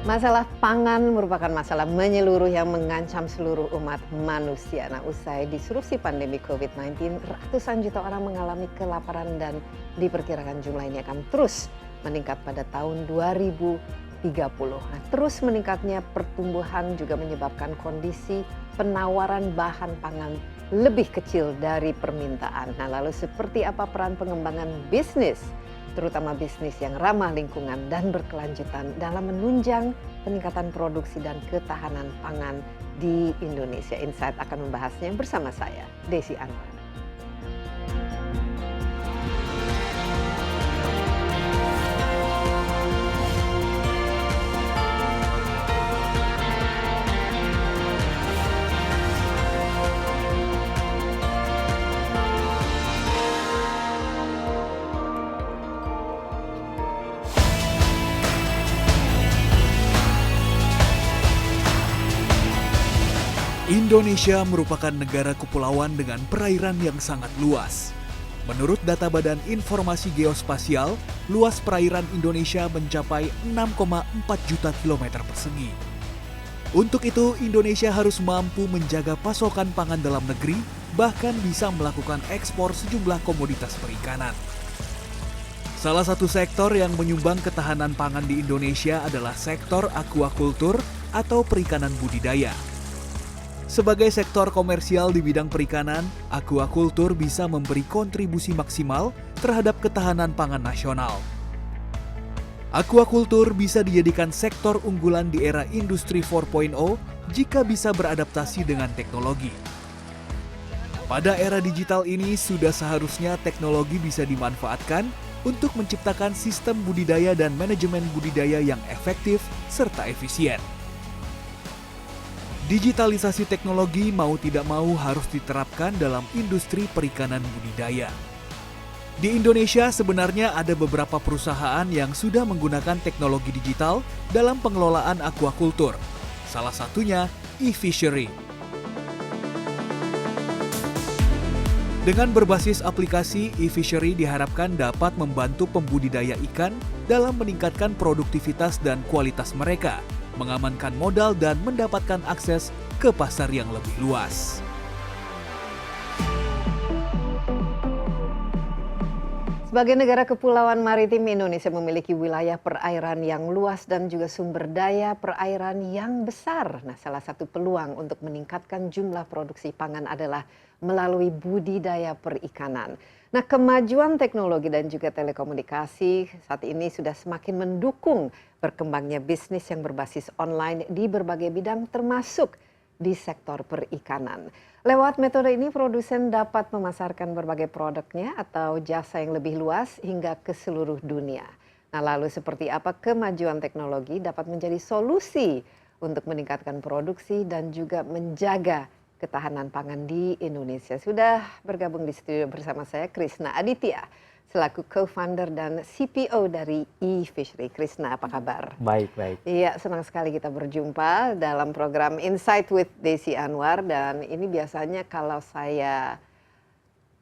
Masalah pangan merupakan masalah menyeluruh yang mengancam seluruh umat manusia. Nah, usai disrupsi pandemi COVID-19, ratusan juta orang mengalami kelaparan dan diperkirakan jumlah ini akan terus meningkat pada tahun 2030. Nah, terus meningkatnya pertumbuhan juga menyebabkan kondisi penawaran bahan pangan lebih kecil dari permintaan. Nah, lalu seperti apa peran pengembangan bisnis, terutama bisnis yang ramah lingkungan dan berkelanjutan dalam menunjang peningkatan produksi dan ketahanan pangan di Indonesia? Insight akan membahasnya bersama saya, Desi Anwar. Indonesia merupakan negara kepulauan dengan perairan yang sangat luas. Menurut data Badan Informasi Geospasial, luas perairan Indonesia mencapai 6,4 juta kilometer persegi. Untuk itu, Indonesia harus mampu menjaga pasokan pangan dalam negeri, bahkan bisa melakukan ekspor sejumlah komoditas perikanan. Salah satu sektor yang menyumbang ketahanan pangan di Indonesia adalah sektor aquaculture atau perikanan budidaya. Sebagai sektor komersial di bidang perikanan, aquaculture bisa memberi kontribusi maksimal terhadap ketahanan pangan nasional. Aquaculture bisa dijadikan sektor unggulan di era industri 4.0 jika bisa beradaptasi dengan teknologi. Pada era digital ini sudah seharusnya teknologi bisa dimanfaatkan untuk menciptakan sistem budidaya dan manajemen budidaya yang efektif serta efisien. Digitalisasi teknologi mau tidak mau harus diterapkan dalam industri perikanan budidaya. Di Indonesia sebenarnya ada beberapa perusahaan yang sudah menggunakan teknologi digital dalam pengelolaan aquaculture. Salah satunya eFishery. Dengan berbasis aplikasi, eFishery diharapkan dapat membantu pembudidaya ikan dalam meningkatkan produktivitas dan kualitas mereka, mengamankan modal dan mendapatkan akses ke pasar yang lebih luas. Sebagai negara kepulauan maritim, Indonesia memiliki wilayah perairan yang luas dan juga sumber daya perairan yang besar. Nah, salah satu peluang untuk meningkatkan jumlah produksi pangan adalah melalui budidaya perikanan. Nah, kemajuan teknologi dan juga telekomunikasi saat ini sudah semakin mendukung berkembangnya bisnis yang berbasis online di berbagai bidang termasuk di sektor perikanan. Lewat metode ini, produsen dapat memasarkan berbagai produknya atau jasa yang lebih luas hingga ke seluruh dunia. Nah, lalu seperti apa kemajuan teknologi dapat menjadi solusi untuk meningkatkan produksi dan juga menjaga ketahanan pangan di Indonesia? Sudah bergabung di studio bersama saya Krisna Aditya selaku co-founder dan CPO dari eFishery. Krisna, apa kabar? Baik, baik. Iya, senang sekali kita berjumpa dalam program Insight with Desi Anwar. Dan ini biasanya kalau saya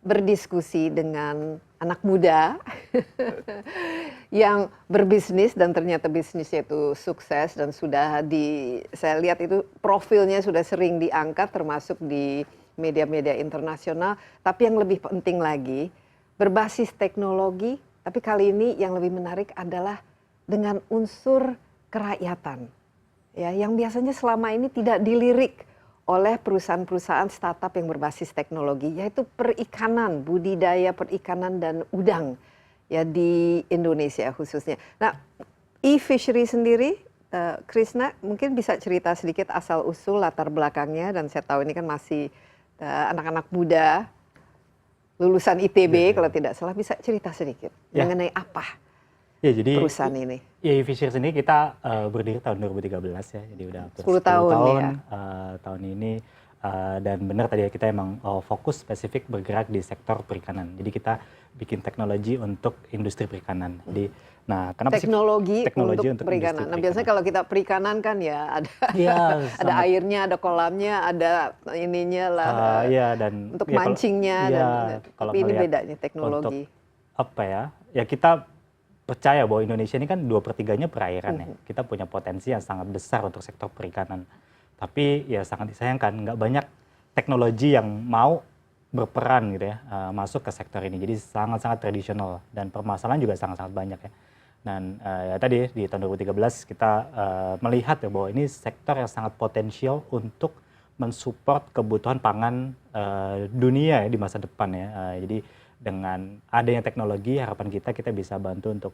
berdiskusi dengan anak muda yang berbisnis dan ternyata bisnisnya itu sukses dan sudah saya lihat itu profilnya sudah sering diangkat termasuk di media-media internasional. Tapi yang lebih penting lagi, berbasis teknologi, tapi kali ini yang lebih menarik adalah dengan unsur kerakyatan, ya, yang biasanya selama ini tidak dilirik oleh perusahaan-perusahaan startup yang berbasis teknologi, yaitu perikanan, budidaya perikanan dan udang, ya, di Indonesia khususnya. Nah, eFishery sendiri, Krisna mungkin bisa cerita sedikit asal usul latar belakangnya, dan saya tahu ini kan masih anak-anak muda lulusan ITB kalau tidak salah, bisa cerita sedikit mengenai apa jadi perusahaan ini? Ya, eFishery sendiri kita berdiri tahun 2013 ya, jadi udah 10 tahun ya. Tahun ini dan benar tadi ya, kita emang fokus spesifik bergerak di sektor perikanan. Jadi kita bikin teknologi untuk industri perikanan. Jadi, nah, kenapa teknologi untuk perikanan. perikanan? Nah, biasanya kalau kita perikanan kan ya ada ada airnya, ada kolamnya, ada ininya lah, dan untuk mancingnya. Kalau tapi ini bedanya teknologi. Untuk apa ya? Ya kita percaya bahwa Indonesia ini kan 2/3-nya perairan ya. Kita punya potensi yang sangat besar untuk sektor perikanan. Tapi ya sangat disayangkan nggak banyak teknologi yang mau berperan gitu ya, masuk ke sektor ini. Jadi sangat-sangat tradisional dan permasalahan juga sangat-sangat banyak ya. Dan ya tadi di tahun 2013 kita melihat ya bahwa ini sektor yang sangat potensial untuk mensupport kebutuhan pangan dunia ya di masa depan ya. Jadi dengan adanya teknologi, harapan kita bisa bantu untuk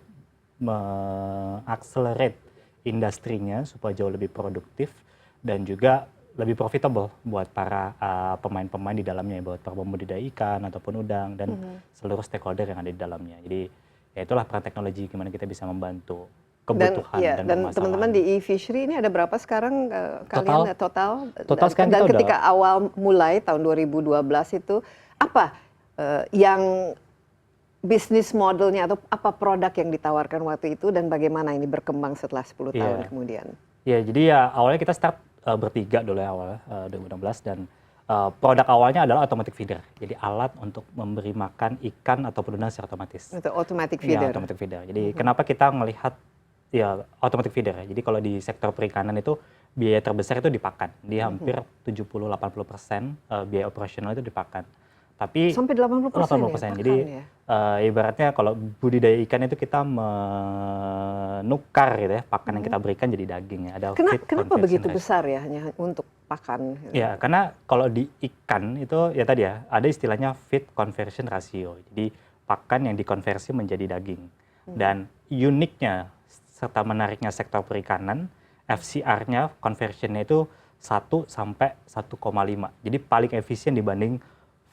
mengakselerate industrinya supaya jauh lebih produktif dan juga lebih profitable buat para pemain-pemain di dalamnya, buat para pembudidaya ikan ataupun udang dan seluruh stakeholder yang ada di dalamnya. Jadi ya itulah peran teknologi gimana kita bisa membantu kebutuhan dan permasalahan. Teman-teman di e-fishery ini ada berapa sekarang kalian total sekarang dan kita ketika awal mulai tahun 2012 itu apa yang bisnis modelnya atau apa produk yang ditawarkan waktu itu dan bagaimana ini berkembang setelah 10 tahun kemudian? Ya, jadi ya awalnya kita start bertiga dulu ya awalnya 2016 dan produk awalnya adalah automatic feeder. Jadi alat untuk memberi makan ikan ataupun udang secara otomatis. Itu automatic feeder. Ya, automatic feeder. Jadi kenapa kita melihat ya automatic feeder ya. Jadi kalau di sektor perikanan itu biaya terbesar itu di pakan. Di hampir 70-80% biaya operasional itu di pakan. Tapi sampai 80% ya? Jadi ibaratnya kalau budidaya ikan itu kita menukar gitu ya, pakan yang kita berikan jadi daging ya. Ada kenapa begitu besar ya hanya untuk pakan? Ya, karena kalau di ikan itu ya tadi ya, ada istilahnya feed conversion ratio. Jadi pakan yang dikonversi menjadi daging. Dan uniknya serta menariknya sektor perikanan, FCR-nya, conversion-nya itu 1 sampai 1,5. Jadi paling efisien dibanding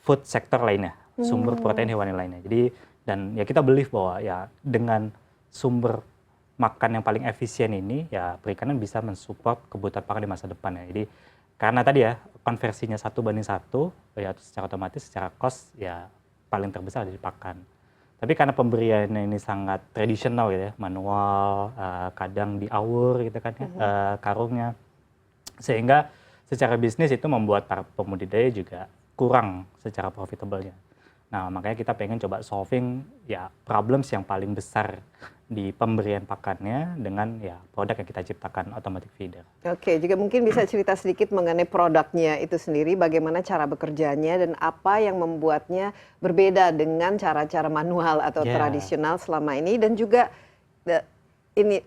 food sektor lainnya, sumber protein hewani lainnya. Jadi dan ya kita believe bahwa ya dengan sumber makan yang paling efisien ini ya perikanan bisa mensupport kebutuhan pangan di masa depan ya. Jadi karena tadi ya konversinya 1:1 ya secara otomatis secara cost ya paling terbesar dari pakan. Tapi karena pemberiannya ini sangat tradisional gitu ya, manual, kadang diawur gitu kan ya, karungnya. Sehingga secara bisnis itu membuat para pembudidaya juga kurang secara profitable-nya. Nah, makanya kita pengen coba solving ya problems yang paling besar di pemberian pakannya dengan ya produk yang kita ciptakan automatic feeder. Oke, juga mungkin bisa cerita sedikit mengenai produknya itu sendiri, bagaimana cara bekerjanya dan apa yang membuatnya berbeda dengan cara-cara manual atau tradisional selama ini dan juga ini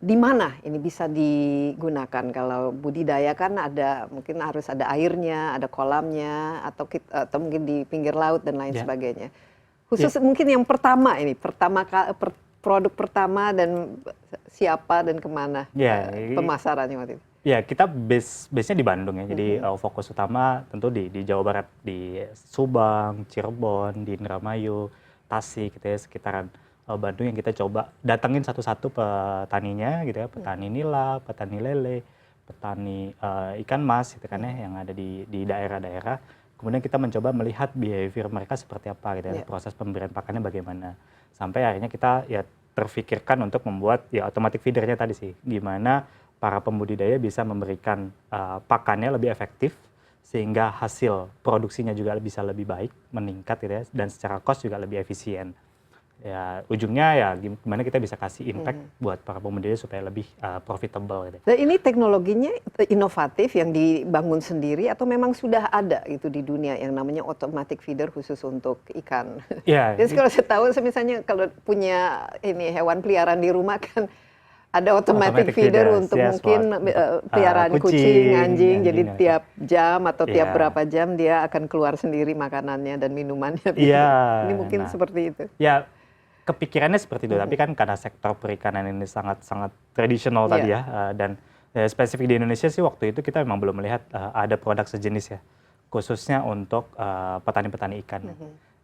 di mana ini bisa digunakan? Kalau budidaya kan ada mungkin harus ada airnya, ada kolamnya, atau mungkin di pinggir laut dan lain sebagainya. Khusus mungkin yang pertama ini, produk pertama dan siapa dan kemana pemasarannya waktu itu? Ya, kita base-nya di Bandung ya. Jadi fokus utama tentu di Jawa Barat, di Subang, Cirebon, di Indramayu, Tasik gitu ya, sekitaran Bandung yang kita coba datengin satu-satu petaninya gitu ya, petani nila, petani lele, petani ikan mas gitu kan ya, yang ada di daerah-daerah. Kemudian kita mencoba melihat behavior mereka seperti apa gitu ya, proses pemberian pakannya bagaimana. Sampai akhirnya kita ya terfikirkan untuk membuat ya automatic feedernya tadi sih, gimana para pembudidaya bisa memberikan pakannya lebih efektif sehingga hasil produksinya juga bisa lebih baik, meningkat gitu ya, dan secara cost juga lebih efisien. Ya ujungnya ya gimana kita bisa kasih impact buat para pembudidaya supaya lebih profitable gitu. Dan ini teknologinya inovatif yang dibangun sendiri atau memang sudah ada gitu di dunia yang namanya automatic feeder khusus untuk ikan? Ya. Jadi kalau saya tahu misalnya kalau punya ini hewan peliharaan di rumah kan ada automatic feeder untuk mungkin peliharaan kucing, anjing, jadi tiap jam atau tiap berapa jam dia akan keluar sendiri makanannya dan minumannya. Iya. Ini mungkin seperti itu. Ya. Kepikirannya seperti itu, tapi kan karena sektor perikanan ini sangat tradisional tadi ya, dan spesifik di Indonesia sih waktu itu kita memang belum melihat ada produk sejenis ya, khususnya untuk petani-petani ikan.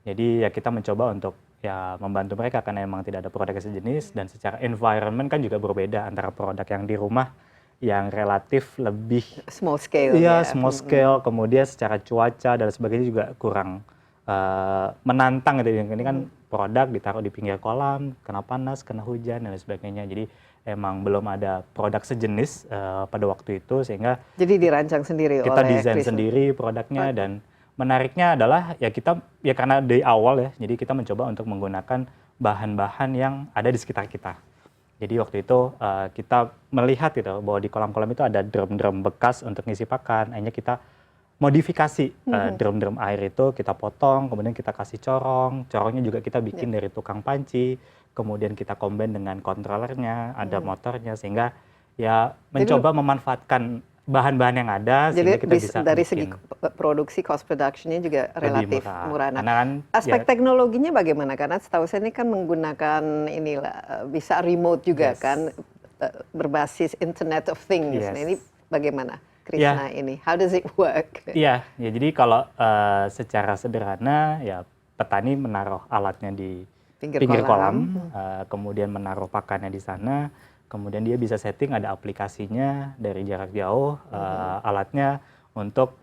Jadi ya kita mencoba untuk ya membantu mereka karena memang tidak ada produk sejenis dan secara environment kan juga berbeda antara produk yang di rumah yang relatif lebih small scale. Iya, small scale, kemudian secara cuaca dan sebagainya juga kurang menantang gitu. Ini kan produk ditaruh di pinggir kolam, kena panas, kena hujan dan sebagainya. Jadi emang belum ada produk sejenis pada waktu itu sehingga jadi dirancang sendiri kita desain sendiri produknya. Dan menariknya adalah ya kita ya karena dari awal ya, jadi kita mencoba untuk menggunakan bahan-bahan yang ada di sekitar kita. Jadi waktu itu kita melihat gitu bahwa di kolam-kolam itu ada drum-drum bekas untuk ngisi pakan. Akhirnya kita modifikasi drum-drum air itu, kita potong, kemudian kita kasih corong. Corongnya juga kita bikin dari tukang panci. Kemudian kita combine dengan controllernya, ada motornya, sehingga ya mencoba memanfaatkan bahan-bahan yang ada Jadi sehingga kita bisa dari bikin segi produksi, cost productionnya juga relatif murah. Nah, karena kan aspek teknologinya bagaimana? Karena setahu saya ini kan menggunakan inilah bisa remote juga kan, berbasis Internet of Things. Nah, ini bagaimana, Krishna ini? How does it work? Iya, ya jadi kalau secara sederhana ya petani menaruh alatnya di pinggir kolam, kemudian menaruh pakannya di sana. Kemudian dia bisa setting ada aplikasinya dari jarak jauh, alatnya untuk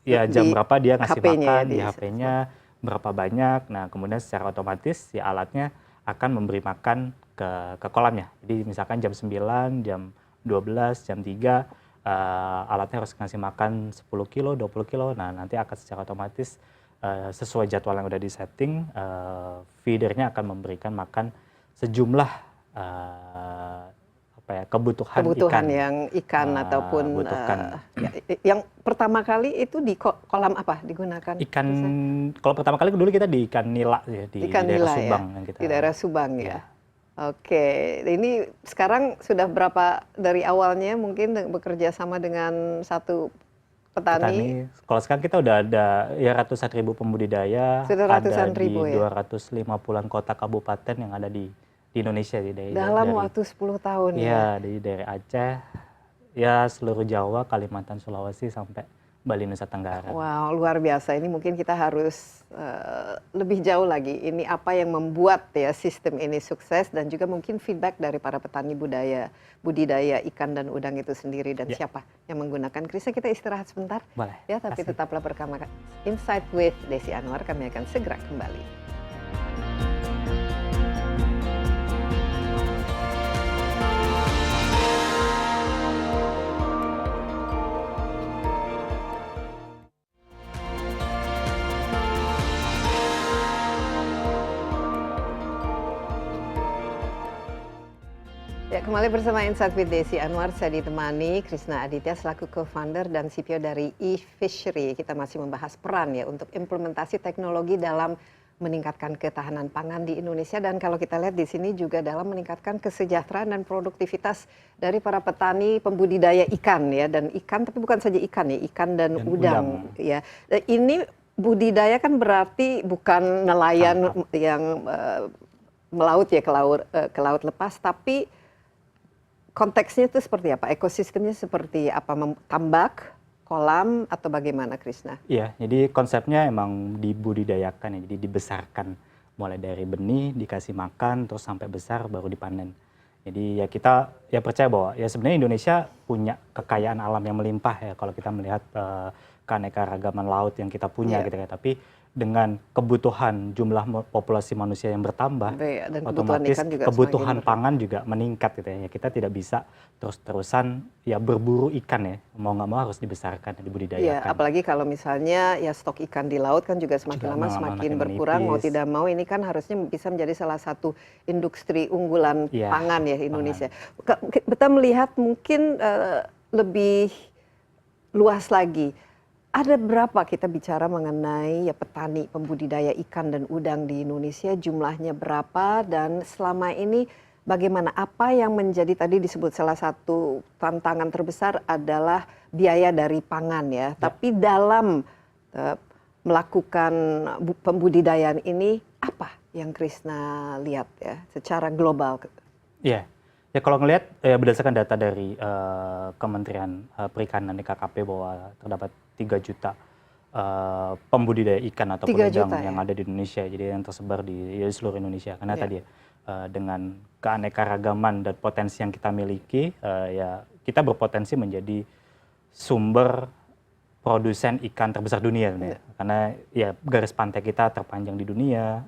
ya jam berapa dia ngasih makan di HP-nya, berapa banyak. Nah kemudian secara otomatis ya alatnya akan memberi makan ke kolamnya. Jadi misalkan jam 9, jam 12, jam 3, alatnya harus ngasih makan 10 kilo, 20 kilo. Nah nanti akan secara otomatis sesuai jadwal yang udah di setting, feedernya akan memberikan makan sejumlah kebutuhan ikan yang ikan ataupun yang pertama kali itu di kolam apa digunakan? Ikan kalau pertama kali dulu kita di ikan nila ya di ikan daerah nila, Subang ya? yang kita, di daerah Subang ya. Ya. Oke, ini sekarang sudah berapa dari awalnya mungkin bekerja sama dengan satu petani? Kalau sekarang kita udah ada ya ratusan ribu pembudidaya, sudah ratusan ada ribu, di ya? 250-an kota kabupaten yang ada di Indonesia dalam waktu 10 tahun ya. Dari Aceh, ya seluruh Jawa, Kalimantan, Sulawesi sampai Bali, Nusa Tenggara. Wow, luar biasa. Ini mungkin kita harus lebih jauh lagi. Ini apa yang membuat ya sistem ini sukses dan juga mungkin feedback dari para petani budidaya ikan dan udang itu sendiri dan siapa yang menggunakan. Krishna, kita istirahat sebentar. Boleh. Ya, tapi tetaplah bersama Insight with Desi Anwar. Kami akan segera kembali. Ya, kembali bersama Insight with Desi Anwar. Saya ditemani Krishna Aditya selaku co-founder dan CPO dari e-Fishery. Kita masih membahas peran ya untuk implementasi teknologi dalam meningkatkan ketahanan pangan di Indonesia, dan kalau kita lihat di sini juga dalam meningkatkan kesejahteraan dan produktivitas dari para petani pembudidaya ikan ya, dan ikan tapi bukan saja ikan ya, ikan dan udang ya. Ini budidaya kan berarti bukan nelayan yang melaut ya, ke laut lepas, tapi konteksnya itu seperti apa? Ekosistemnya seperti apa? Tambak, kolam, atau bagaimana, Krishna? Iya, jadi konsepnya emang dibudidayakan ya, jadi dibesarkan. Mulai dari benih, dikasih makan, terus sampai besar baru dipanen. Jadi ya kita ya percaya bahwa ya sebenarnya Indonesia punya kekayaan alam yang melimpah ya kalau kita melihat keanekaragaman laut yang kita punya gitu ya. Tapi dengan kebutuhan jumlah populasi manusia yang bertambah, dan otomatis kebutuhan pangan juga meningkat gitu ya. Kita tidak bisa terus-terusan ya berburu ikan ya, mau nggak mau harus dibesarkan, dibudidayakan. Ya, apalagi kalau misalnya ya stok ikan di laut kan juga semakin lama semakin berkurang, mau tidak mau ini kan harusnya bisa menjadi salah satu industri unggulan pangan ya Indonesia. Kita melihat mungkin lebih luas lagi. Ada berapa kita bicara mengenai ya petani pembudidaya ikan dan udang di Indonesia, jumlahnya berapa, dan selama ini bagaimana, apa yang menjadi tadi disebut salah satu tantangan terbesar adalah biaya dari pangan ya. Tapi dalam melakukan pembudidayaan ini apa yang Krishna lihat ya secara global? Iya. Ya kalau ngelihat berdasarkan data dari Kementerian Perikanan KKP bahwa terdapat 3 juta pembudidaya ikan atau udang yang ada di Indonesia, jadi yang tersebar di seluruh Indonesia. Karena tadi dengan keanekaragaman dan potensi yang kita miliki, ya kita berpotensi menjadi sumber produsen ikan terbesar dunia sebenarnya. Karena ya garis pantai kita terpanjang di dunia,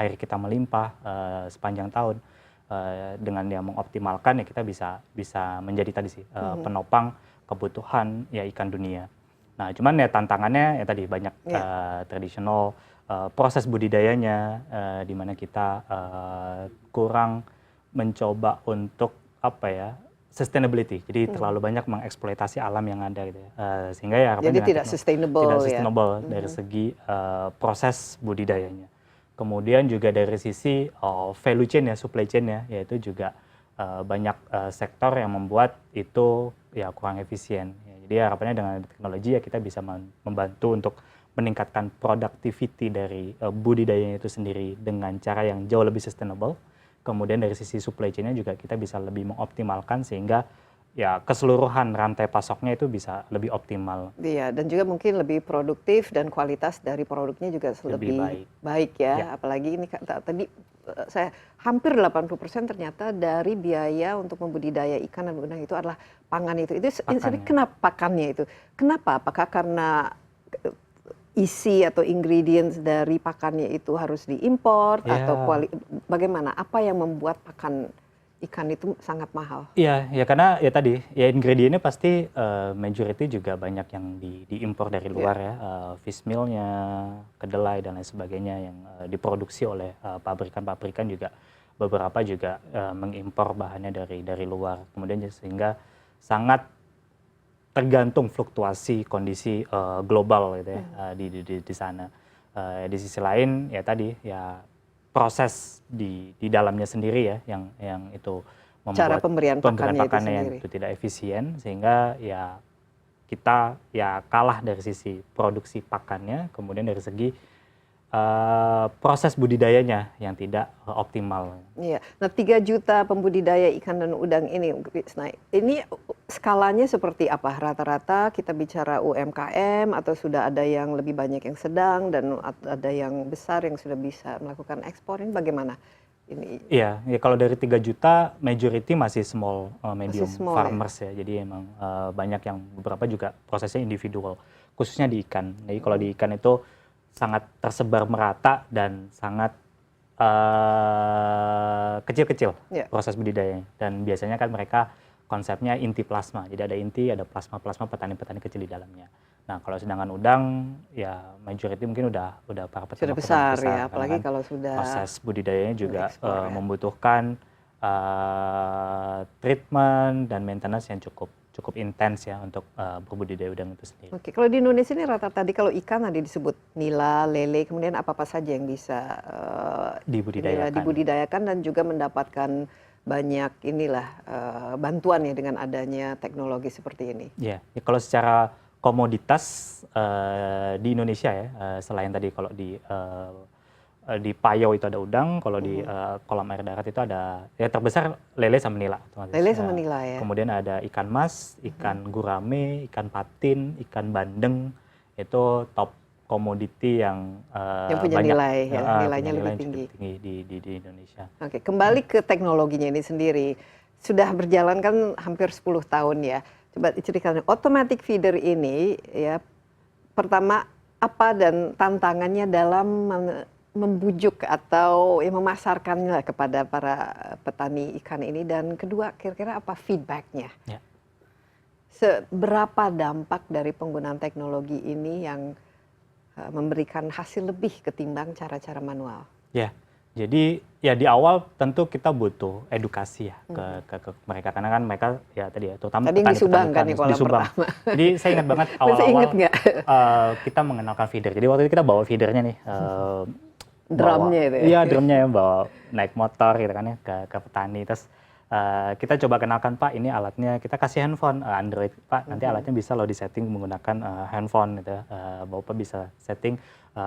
air kita melimpah sepanjang tahun. Dengan yang mengoptimalkan ya kita bisa menjadi tadi sih penopang kebutuhan ya ikan dunia. Nah cuman ya tantangannya ya tadi banyak traditional proses budidayanya, di mana kita kurang mencoba untuk sustainability. Jadi terlalu banyak mengeksploitasi alam yang ada gitu ya. Sehingga ya harapannya Jadi dengan tidak sustainable ya. dari segi proses budidayanya. Kemudian juga dari sisi value chain ya, supply chain ya, yaitu juga banyak sektor yang membuat itu ya kurang efisien. Ya, jadi harapannya dengan teknologi ya kita bisa membantu untuk meningkatkan productivity dari budidayanya itu sendiri dengan cara yang jauh lebih sustainable. Kemudian dari sisi supply chain-nya juga kita bisa lebih mengoptimalkan sehingga ya keseluruhan rantai pasoknya itu bisa lebih optimal. Iya, dan juga mungkin lebih produktif dan kualitas dari produknya juga lebih baik ya. Ya. Apalagi ini tadi saya hampir 80% ternyata dari biaya untuk membudidaya ikan dan udang itu adalah pangan itu. Itu kenapa pakannya itu? Kenapa? Apakah karena isi atau ingredients dari pakannya itu harus diimpor atau bagaimana? Apa yang membuat pakan ikan itu sangat mahal? Iya, ya karena ya tadi ya ingredientnya pasti majority juga banyak yang diimpor dari luar ya, fish mealnya, kedelai dan lain sebagainya yang diproduksi oleh pabrikan-pabrikan juga beberapa juga mengimpor bahannya dari luar. Kemudian sehingga sangat tergantung fluktuasi kondisi global gitu ya di sana. Di sisi lain ya tadi ya proses di dalamnya sendiri ya yang itu membuat cara pemberian pakannya yang itu tidak efisien sehingga ya kita ya kalah dari sisi produksi pakannya, kemudian dari segi proses budidayanya yang tidak optimal. Iya. Nah, 3 juta pembudidaya ikan dan udang ini skalanya seperti apa? Rata-rata kita bicara UMKM atau sudah ada yang lebih banyak yang sedang dan ada yang besar yang sudah bisa melakukan ekspor, ini bagaimana? Iya, ya kalau dari 3 juta majority masih small medium farmers ya. Jadi emang banyak yang beberapa juga prosesnya individual, khususnya di ikan. Jadi kalau di ikan itu sangat tersebar merata dan sangat kecil-kecil proses budidayanya. Dan biasanya kan mereka konsepnya inti plasma. Jadi ada inti, ada plasma petani-petani kecil di dalamnya. Nah, kalau sedangkan udang ya majority mungkin udah para petani besar ya, apalagi kalau sudah proses budidayanya juga membutuhkan treatment dan maintenance yang cukup intens ya untuk berbudidaya udang itu sendiri. Oke, kalau di Indonesia ini rata-rata tadi kalau ikan tadi disebut nila, lele, kemudian apa saja yang bisa dibudidayakan dan juga mendapatkan banyak bantuan ya dengan adanya teknologi seperti ini. Ya, kalau secara komoditas di Indonesia ya, selain tadi kalau di Payau itu ada udang, kalau di kolam air darat itu ada ya terbesar lele sama nila. Lele sama nila ya. Kemudian ada ikan mas, ikan gurame, ikan patin, ikan bandeng, itu top komoditi yang punya banyak, nilai ya, nilainya lebih tinggi di Indonesia. Oke, kembali ke teknologinya ini sendiri. Sudah berjalan kan hampir 10 tahun ya. Coba ceritakan automatic feeder ini ya, pertama apa dan tantangannya dalam membujuk atau memasarkannya kepada para petani ikan ini, dan kedua kira-kira apa feedbacknya? Ya. Seberapa dampak dari penggunaan teknologi ini yang memberikan hasil lebih ketimbang cara-cara manual? Ya, jadi ya di awal tentu kita butuh edukasi ya ke mereka, karena kan mereka ya tadi ya terutama tadi di Subang kan ya kolam pertama. Jadi saya ingat banget awal-awal kita mengenalkan feeder. Jadi waktu itu kita bawa feedernya nih, drumnya itu ya? Iya, drumnya ya, bawa naik motor gitu kan ya ke petani. Terus kita coba kenalkan, Pak, ini alatnya, kita kasih handphone Android, Pak, nanti alatnya bisa lo disetting menggunakan handphone gitu. Bapak bisa setting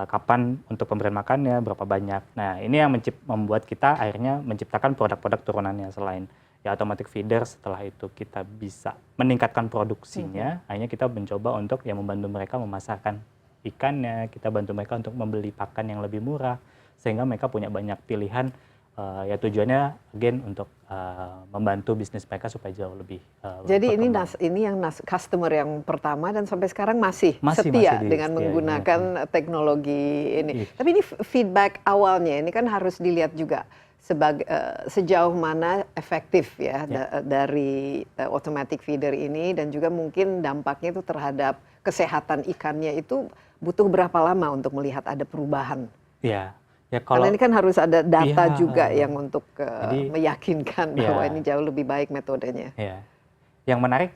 kapan untuk pemberian makannya, berapa banyak. Nah, ini yang membuat kita akhirnya menciptakan produk-produk turunannya. Selain ya automatic feeder, setelah itu kita bisa meningkatkan produksinya, akhirnya kita mencoba untuk ya membantu mereka memasarkan ikannya, kita bantu mereka untuk membeli pakan yang lebih murah, sehingga mereka punya banyak pilihan. Ya tujuannya again untuk membantu bisnis mereka supaya jauh lebih jadi ini yang customer yang pertama dan sampai sekarang masih setia dengan menggunakan teknologi ini. Tapi ini feedback awalnya ini kan harus dilihat juga sejauh mana efektif ya dari automatic feeder ini, dan juga mungkin dampaknya itu terhadap kesehatan ikannya itu butuh berapa lama untuk melihat ada perubahan? Ya, ya Karena kalau ini kan harus ada data iya, juga yang untuk jadi meyakinkan ya, bahwa ini jauh lebih baik metodenya. ya. Yang menarik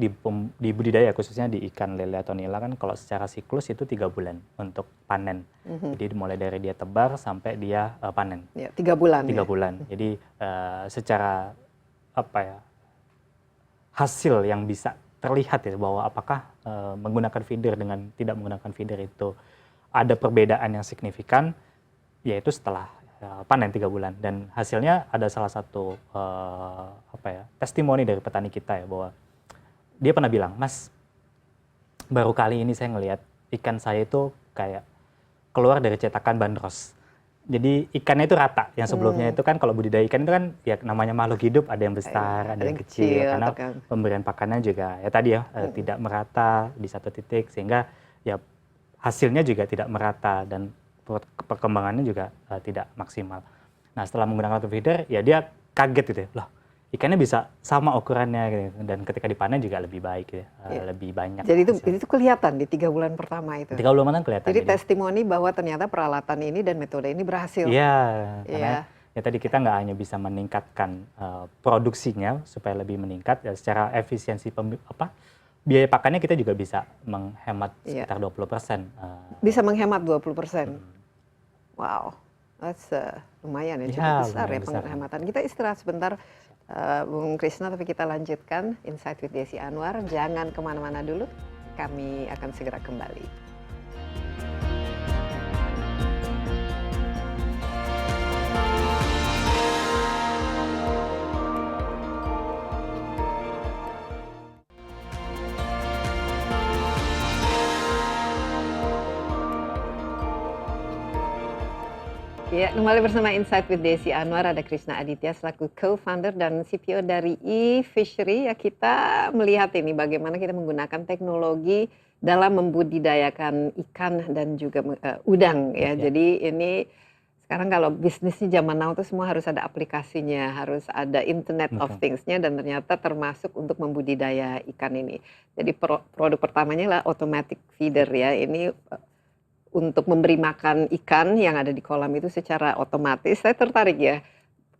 di budidaya khususnya di ikan lele atau nila kan kalau secara siklus itu 3 bulan untuk panen. Jadi mulai dari dia tebar sampai dia panen. Ya, 3 bulan. 3 bulan. Jadi secara apa ya, hasil yang bisa terlihat ya bahwa apakah menggunakan feeder dengan tidak menggunakan feeder itu ada perbedaan yang signifikan, yaitu setelah panen 3 bulan. Dan hasilnya ada salah satu apa ya, testimoni dari petani kita ya, bahwa dia pernah bilang, Mas, baru kali ini saya ngelihat ikan saya itu kayak keluar dari cetakan bandros. Jadi ikannya itu rata. Yang sebelumnya itu kan kalau budidaya ikan itu kan ya namanya makhluk hidup, ada yang besar, ada yang kecil. Karena pemberian pakannya juga ya tadi ya tidak merata di satu titik, sehingga ya hasilnya juga tidak merata dan perkembangannya juga tidak maksimal. Nah setelah menggunakan feeder ya dia kaget gitu ya, loh ikannya bisa sama ukurannya gitu. Dan ketika dipanen juga lebih baik ya, lebih banyak. Jadi itu kelihatan di 3 bulan pertama itu. 3 bulan pertama kelihatan. Jadi testimoni bahwa ternyata peralatan ini dan metode ini berhasil. Iya, karena ya tadi kita nggak hanya bisa meningkatkan produksinya supaya lebih meningkat ya, secara efisiensi biaya pakannya kita juga bisa menghemat sekitar 20%. Bisa menghemat 20%. Wow, that's lumayan ya, cukup besar ya penghematan. Kita istirahat sebentar. Bung Krisna, tapi kita lanjutkan Insight with Desi Anwar. Jangan kemana-mana dulu, kami akan segera kembali. Ya, kembali bersama Insight with Desi Anwar, ada Krisna Aditya selaku co-founder dan CPO dari eFishery. Ya, kita melihat ini bagaimana kita menggunakan teknologi dalam membudidayakan ikan dan juga udang ya. Jadi ini sekarang kalau bisnisnya zaman now itu semua harus ada aplikasinya, harus ada Internet of Things-nya, dan ternyata termasuk untuk membudidaya ikan ini. Jadi produk pertamanya adalah automatic feeder ya. Ini untuk memberi makan ikan yang ada di kolam itu secara otomatis. Saya tertarik ya,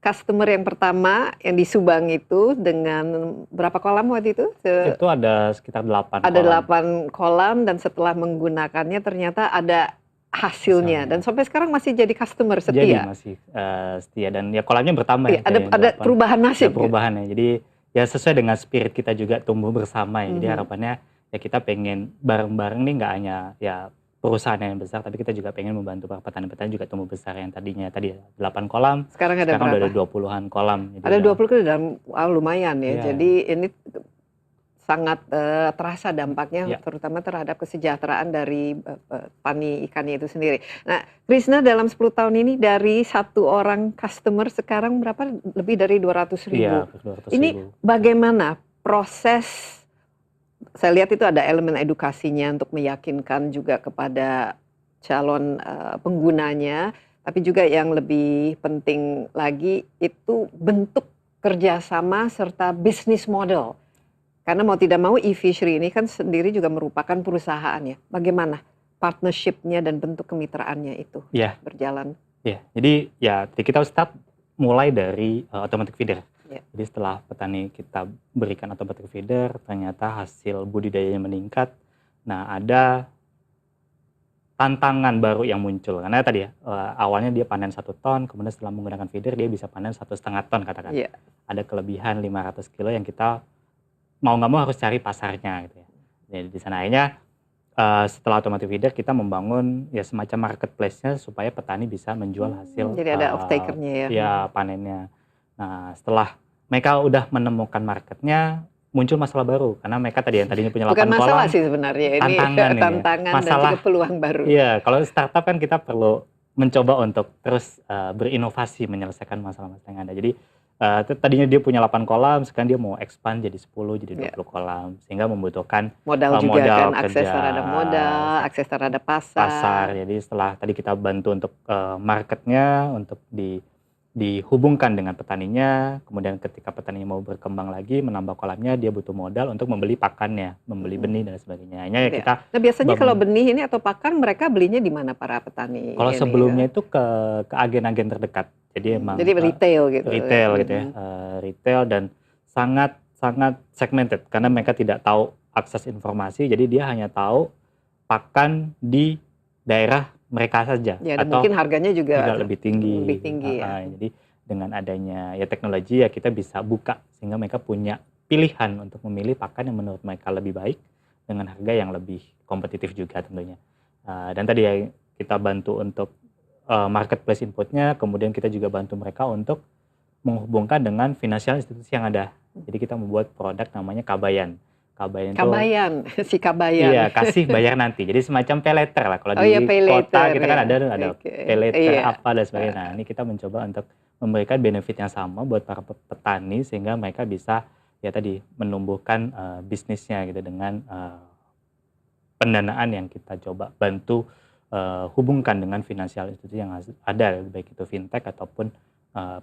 customer yang pertama yang di Subang itu dengan berapa kolam waktu itu? Itu ada sekitar 8 ada 8 kolam, dan setelah menggunakannya ternyata ada hasilnya. Dan sampai sekarang masih jadi customer setia. Jadi masih setia, dan ya kolamnya bertambah ya. Ada perubahan nasib. Ada perubahan ya. Jadi ya sesuai dengan spirit kita juga tumbuh bersama ya. Jadi harapannya ya kita pengen bareng-bareng nih, nggak hanya ya perusahaan yang besar, tapi kita juga pengen membantu para petani-petani juga tumbuh besar. Yang tadinya tadi 8 kolam, sekarang udah ada 20-an kolam. Jadi ada 20 ke dalam, lumayan ya. Jadi ini sangat terasa dampaknya, terutama terhadap kesejahteraan dari petani ikannya itu sendiri. Nah, Krisna, dalam 10 tahun ini dari 1 orang customer sekarang berapa? Lebih dari 200.000. Iya, 200.000. Ini bagaimana proses? Saya lihat itu ada elemen edukasinya untuk meyakinkan juga kepada calon penggunanya, tapi juga yang lebih penting lagi itu bentuk kerjasama serta bisnis model. Karena mau tidak mau eFishery ini kan sendiri juga merupakan perusahaan ya. Bagaimana partnership-nya dan bentuk kemitraannya itu berjalan? Ya, jadi ya kita start mulai dari automatic feeder. Jadi setelah petani kita berikan automatic feeder, ternyata hasil budidayanya meningkat. Nah, ada tantangan baru yang muncul. Karena tadi ya, awalnya dia panen 1 ton, kemudian setelah menggunakan feeder dia bisa panen 1,5 ton katakan. Ada kelebihan 500 kilo yang kita mau nggak mau harus cari pasarnya gitu ya. Jadi di sana akhirnya setelah automatic feeder kita membangun ya semacam marketplace-nya supaya petani bisa menjual hasil. Jadi ada off-taker-nya ya. Ya, panennya. Nah, setelah mereka udah menemukan marketnya, muncul masalah baru. Karena mereka tadinya punya 8 kolam. Bukan masalah sih sebenarnya, ini tantangan masalah, dan juga peluang baru. Iya, kalau startup kan kita perlu mencoba untuk terus berinovasi menyelesaikan masalah-masalah yang ada. Jadi tadinya dia punya 8 kolam, sekarang dia mau expand jadi 10, jadi 20 kolam. Sehingga membutuhkan modal juga kan, akses terhadap modal, akses terhadap pasar. Jadi setelah tadi kita bantu untuk marketnya, untuk dihubungkan dengan petaninya, kemudian ketika petaninya mau berkembang lagi, menambah kolamnya, dia butuh modal untuk membeli pakannya, membeli benih dan sebagainya. Hanya ya Iya. kita Nah, biasanya kalau bangun. benih ini atau pakan mereka belinya di mana para petani Kalau ini? sebelumnya itu ke agen-agen terdekat. Jadi emang Jadi retail gitu. retail gitu ya, retail dan sangat sangat segmented karena mereka tidak tahu akses informasi, jadi dia hanya tahu pakan di daerah mereka saja Ya, dan atau mungkin harganya juga tidak lebih tinggi. lebih tinggi ya. Jadi dengan adanya ya teknologi ya kita bisa buka sehingga mereka punya pilihan untuk memilih pakan yang menurut mereka lebih baik dengan harga yang lebih kompetitif juga tentunya. Dan tadi ya kita bantu untuk marketplace inputnya, kemudian kita juga bantu mereka untuk menghubungkan dengan finansial institusi yang ada. Jadi kita membuat produk namanya Kabayan. Kabayan itu Kabayan, si Kabayan. iya, kasih bayar nanti. Jadi semacam pay later lah. Kalau Oh di iya, pay kota later, kita kan ya. ada Oke. pay later Iya. apa dan sebagainya. Nah, ini kita mencoba untuk memberikan benefit yang sama buat para petani sehingga mereka bisa ya tadi menumbuhkan bisnisnya gitu dengan pendanaan yang kita coba bantu hubungkan dengan finansial institusi yang ada, baik itu fintech ataupun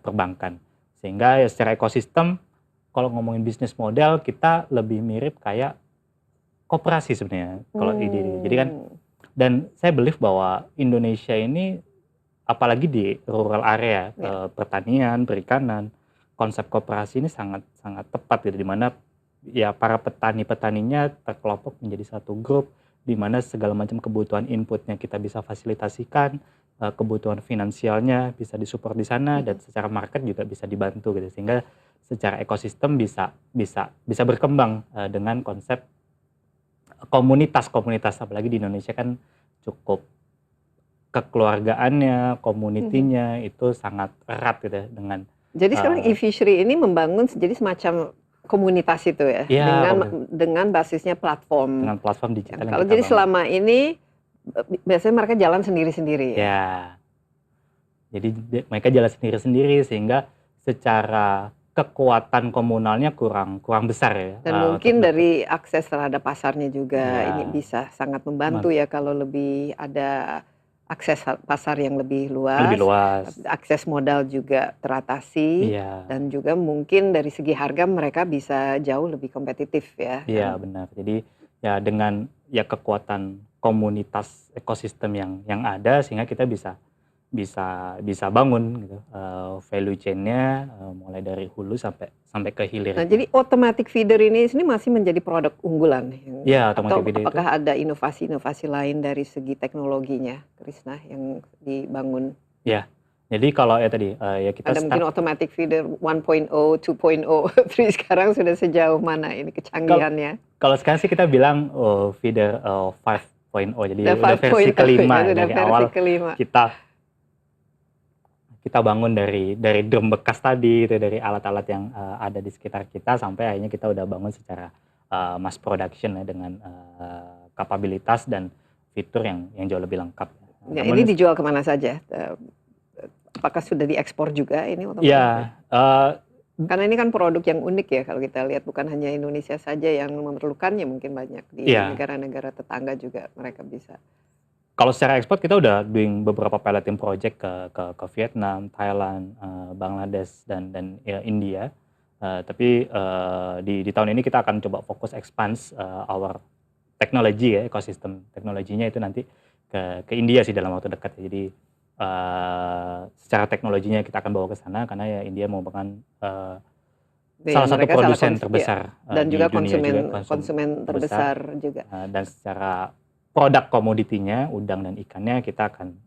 perbankan. Sehingga ya secara ekosistem, kalau ngomongin bisnis model, kita lebih mirip kayak koperasi sebenarnya. Kalau ide. Jadi kan, dan saya believe bahwa Indonesia ini, apalagi di rural area, pertanian, perikanan, konsep koperasi ini sangat sangat tepat gitu, di mana ya para petani-petaninya terkelompok menjadi satu grup, di mana segala macam kebutuhan inputnya kita bisa fasilitasikan, kebutuhan finansialnya bisa disupport di sana, dan secara market juga bisa dibantu gitu, sehingga secara ekosistem bisa berkembang dengan konsep komunitas-komunitas, apalagi di Indonesia kan cukup kekeluargaannya, community-nya itu sangat erat gitu ya dengan Jadi sekarang e-fishery ini membangun jadi semacam komunitas itu ya, ya, dengan basisnya platform. dengan platform digital yang Kalau kita jadi bangun. selama ini biasanya mereka jalan sendiri-sendiri ya. Ya, jadi mereka jalan sendiri-sendiri sehingga secara kekuatan komunalnya kurang besar ya. Dan mungkin dari akses terhadap pasarnya juga Ya, ini bisa sangat membantu ya kalau lebih ada akses pasar yang lebih lebih luas. akses modal juga teratasi, Iya, dan juga mungkin dari segi harga mereka bisa jauh lebih kompetitif ya. iya benar. Jadi ya dengan ya kekuatan komunitas ekosistem yang ada sehingga kita bisa bangun gitu value chain-nya mulai dari hulu sampai ke hilir. Nah, jadi automatic feeder ini masih menjadi produk unggulan Ya, atau automatic feeder itu apakah ada inovasi-inovasi lain dari segi teknologinya, Krisna, yang dibangun? ya. Jadi kalau ya tadi ya kita Ada mungkin automatic feeder 1.0, 2.0, 3 sekarang sudah sejauh mana ini kecanggihannya? kalau sekarang sih kita bilang feeder 5.0, jadi udah 5.0 versi kelima ya, dari versi awal kelima. kita bangun dari drum bekas tadi itu, dari alat-alat yang ada di sekitar kita sampai akhirnya kita udah bangun secara mass production ya dengan kapabilitas dan fitur yang jauh lebih lengkap. Ya, Namun, ini dijual kemana saja? Apakah sudah diekspor juga ini otomatis? ya Karena ini kan produk yang unik ya kalau kita lihat, bukan hanya Indonesia saja yang memerlukannya, mungkin banyak di Iya. negara-negara tetangga juga mereka bisa. kalau secara ekspor kita udah doing beberapa piloting project ke Vietnam, Thailand, Bangladesh dan ya, India. Tapi di tahun ini kita akan coba fokus expand our technology ya, ekosistem teknologinya itu nanti ke India sih dalam waktu dekat. Jadi secara teknologinya kita akan bawa ke sana karena ya India merupakan salah satu Mereka produsen terbesar dan di juga dunia, konsumen terbesar juga. Dan secara produk komoditinya, udang dan ikannya, kita akan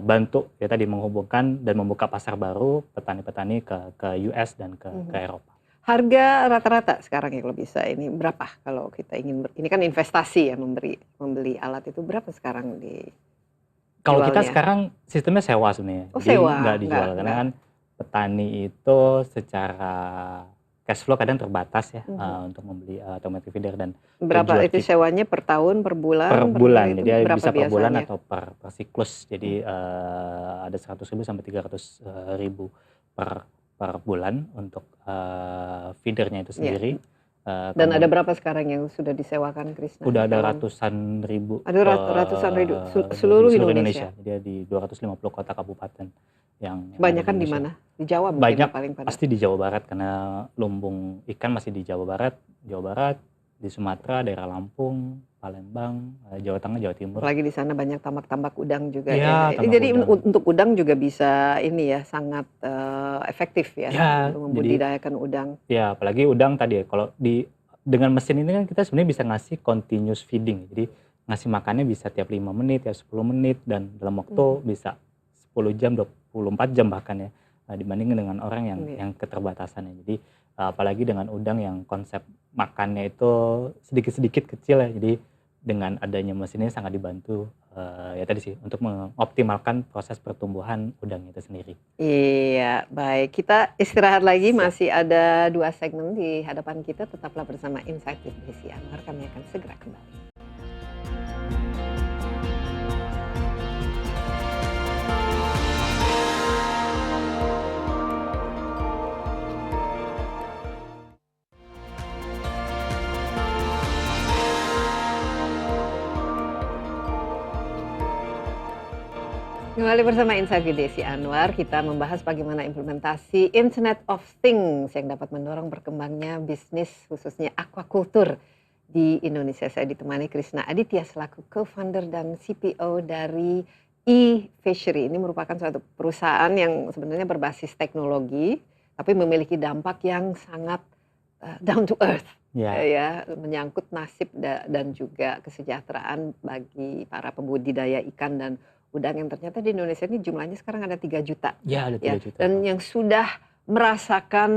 bantu ya tadi menghubungkan dan membuka pasar baru petani-petani ke US dan ke Eropa. Harga rata-rata sekarang ya kalau bisa ini berapa kalau kita ingin ini kan investasi ya, membeli alat itu berapa sekarang di Kalau kita jualnya? sekarang sistemnya sewa sebenarnya. Oh, Jadi sewa, nggak dijual karena nggak. kan petani itu secara cash flow kadang terbatas ya untuk membeli automatic feeder dan Berapa tujuan itu kita sewanya per tahun, per bulan? per bulan. itu Jadi berapa bisa per bulan biasanya? atau per siklus. Jadi ada 100.000 sampai 300.000 per bulan untuk feedernya itu Iya. sendiri. Dan ada berapa sekarang yang sudah disewakan, Krisna? Udah ada Sekarang? ratusan ribu. Ada ratusan ribu di seluruh seluruh Indonesia. Indonesia. Jadi di 250 kota kabupaten yang Kebanyakan ada di Indonesia. mana? Di Jawa mungkin Banyak paling padat. pasti di Jawa Barat karena lumbung ikan masih di Jawa Barat, di Sumatera, daerah Lampung, Palembang, Jawa Tengah, Jawa Timur. Apalagi di sana banyak tambak-tambak udang juga Iya, ya. tambak Jadi udang. untuk udang juga bisa ini ya sangat efektif ya Ya, untuk jadi membudidayakan udang. ya apalagi udang tadi ya, kalau dengan mesin ini kan kita sebenarnya bisa ngasih continuous feeding. Jadi ngasih makannya bisa tiap 5 menit, ya 10 menit, dan dalam waktu bisa 10 jam, 24 jam bahkan ya. Dibandingkan dengan orang yang keterbatasannya. Jadi apalagi dengan udang yang konsep makannya itu sedikit-sedikit kecil ya. Jadi dengan adanya mesin ini sangat dibantu ya tadi sih untuk mengoptimalkan proses pertumbuhan udang itu sendiri. Iya, baik. Kita istirahat lagi, Siap. masih ada 2 segmen di hadapan kita. Tetaplah bersama Insight with Desi Anwar. Kami akan segera kembali. Kembali bersama Insight with Desi Anwar, kita membahas bagaimana implementasi Internet of Things yang dapat mendorong berkembangnya bisnis khususnya aquaculture di Indonesia. Saya ditemani Krisna Aditya selaku co-founder dan CPO dari eFishery. Ini merupakan suatu perusahaan yang sebenarnya berbasis teknologi, tapi memiliki dampak yang sangat down to earth. Ya, menyangkut nasib dan juga kesejahteraan bagi para pembudidaya ikan dan udang yang ternyata di Indonesia ini jumlahnya sekarang ada 3 juta. Ya, ada 3 juta. Dan yang sudah merasakan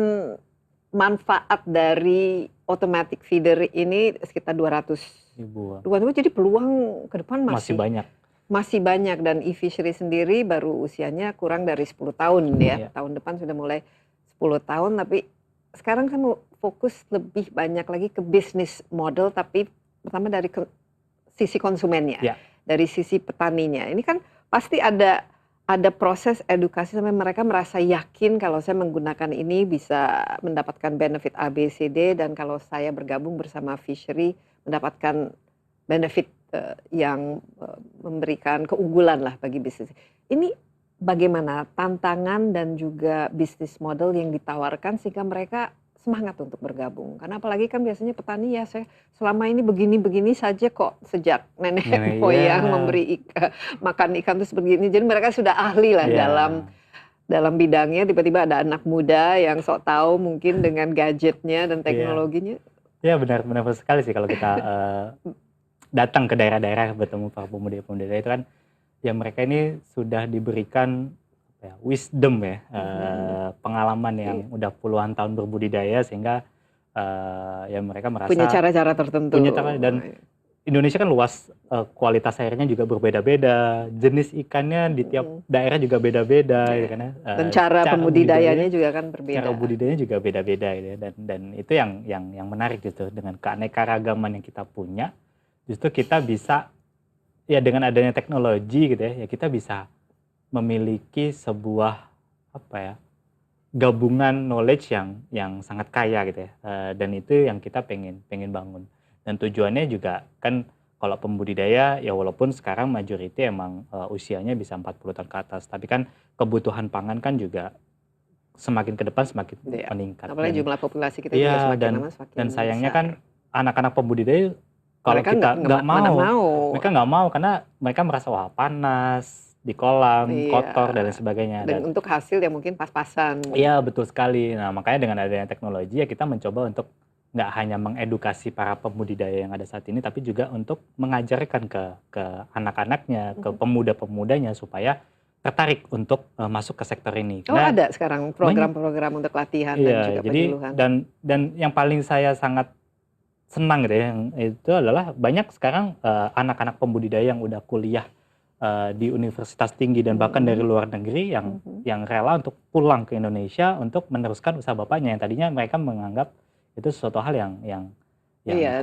manfaat dari automatic feeder ini sekitar 200 ribu. Jadi peluang ke depan masih banyak. Masih banyak, dan eFishery sendiri baru usianya kurang dari 10 tahun ya. Tahun depan sudah mulai 10 tahun, tapi sekarang saya mau fokus lebih banyak lagi ke bisnis model, tapi pertama dari sisi konsumennya. Dari sisi petaninya. Ini kan pasti ada proses edukasi sampai mereka merasa yakin kalau saya menggunakan ini bisa mendapatkan benefit A, B, C, D, dan kalau saya bergabung bersama Fishery mendapatkan benefit yang memberikan keunggulan lah bagi bisnis. Ini bagaimana tantangan dan juga bisnis model yang ditawarkan sehingga mereka semangat untuk bergabung, karena apalagi kan biasanya petani ya, saya selama ini begini-begini saja kok sejak nenek moyang memberi makan ikan terus begini, jadi mereka sudah ahli lah dalam bidangnya. Tiba-tiba ada anak muda yang sok tahu mungkin dengan gadgetnya dan teknologinya. Ya, benar sekali sih kalau kita datang ke daerah-daerah bertemu para pemuda-pemuda itu kan, ya mereka ini sudah diberikan wisdom ya, pengalaman yang udah puluhan tahun berbudidaya sehingga ya mereka merasa punya cara-cara tertentu. Punya cara, dan Indonesia kan luas, kualitas airnya juga berbeda-beda, jenis ikannya di tiap daerah juga beda-beda, gitu kan ya. Dan cara pembudidayanya juga kan berbeda. Cara budidayanya juga beda-beda, gitu ya. Dan itu yang menarik gitu, dengan keanekaragaman yang kita punya, justru kita bisa ya dengan adanya teknologi gitu ya kita bisa memiliki sebuah gabungan knowledge yang sangat kaya gitu ya, dan itu yang kita pengen bangun. Dan tujuannya juga kan kalau pembudidaya ya walaupun sekarang majority emang usianya bisa 40 tahun ke atas, tapi kan kebutuhan pangan kan juga semakin ke depan semakin meningkat. Apalagi jumlah populasi kita juga semakin lama semakin dan sayangnya besar. Kan anak-anak pembudidaya kalau kita nggak mau, mereka nggak mau karena mereka merasa wah panas di kolam, kotor dan lain sebagainya. Dan untuk hasil yang mungkin pas-pasan. Iya, betul sekali. Nah, makanya dengan adanya teknologi ya kita mencoba untuk nggak hanya mengedukasi para pembudidaya yang ada saat ini, tapi juga untuk mengajarkan ke anak-anaknya, ke pemuda-pemudanya supaya tertarik untuk masuk ke sektor ini. Oh, ada sekarang program-program untuk latihan dan juga penyuluhan. Dan yang paling saya sangat senang gitu ya, yang itu adalah banyak sekarang anak-anak pembudidaya yang udah kuliah di universitas tinggi dan bahkan dari luar negeri yang rela untuk pulang ke Indonesia untuk meneruskan usaha bapaknya yang tadinya mereka menganggap itu sesuatu hal yang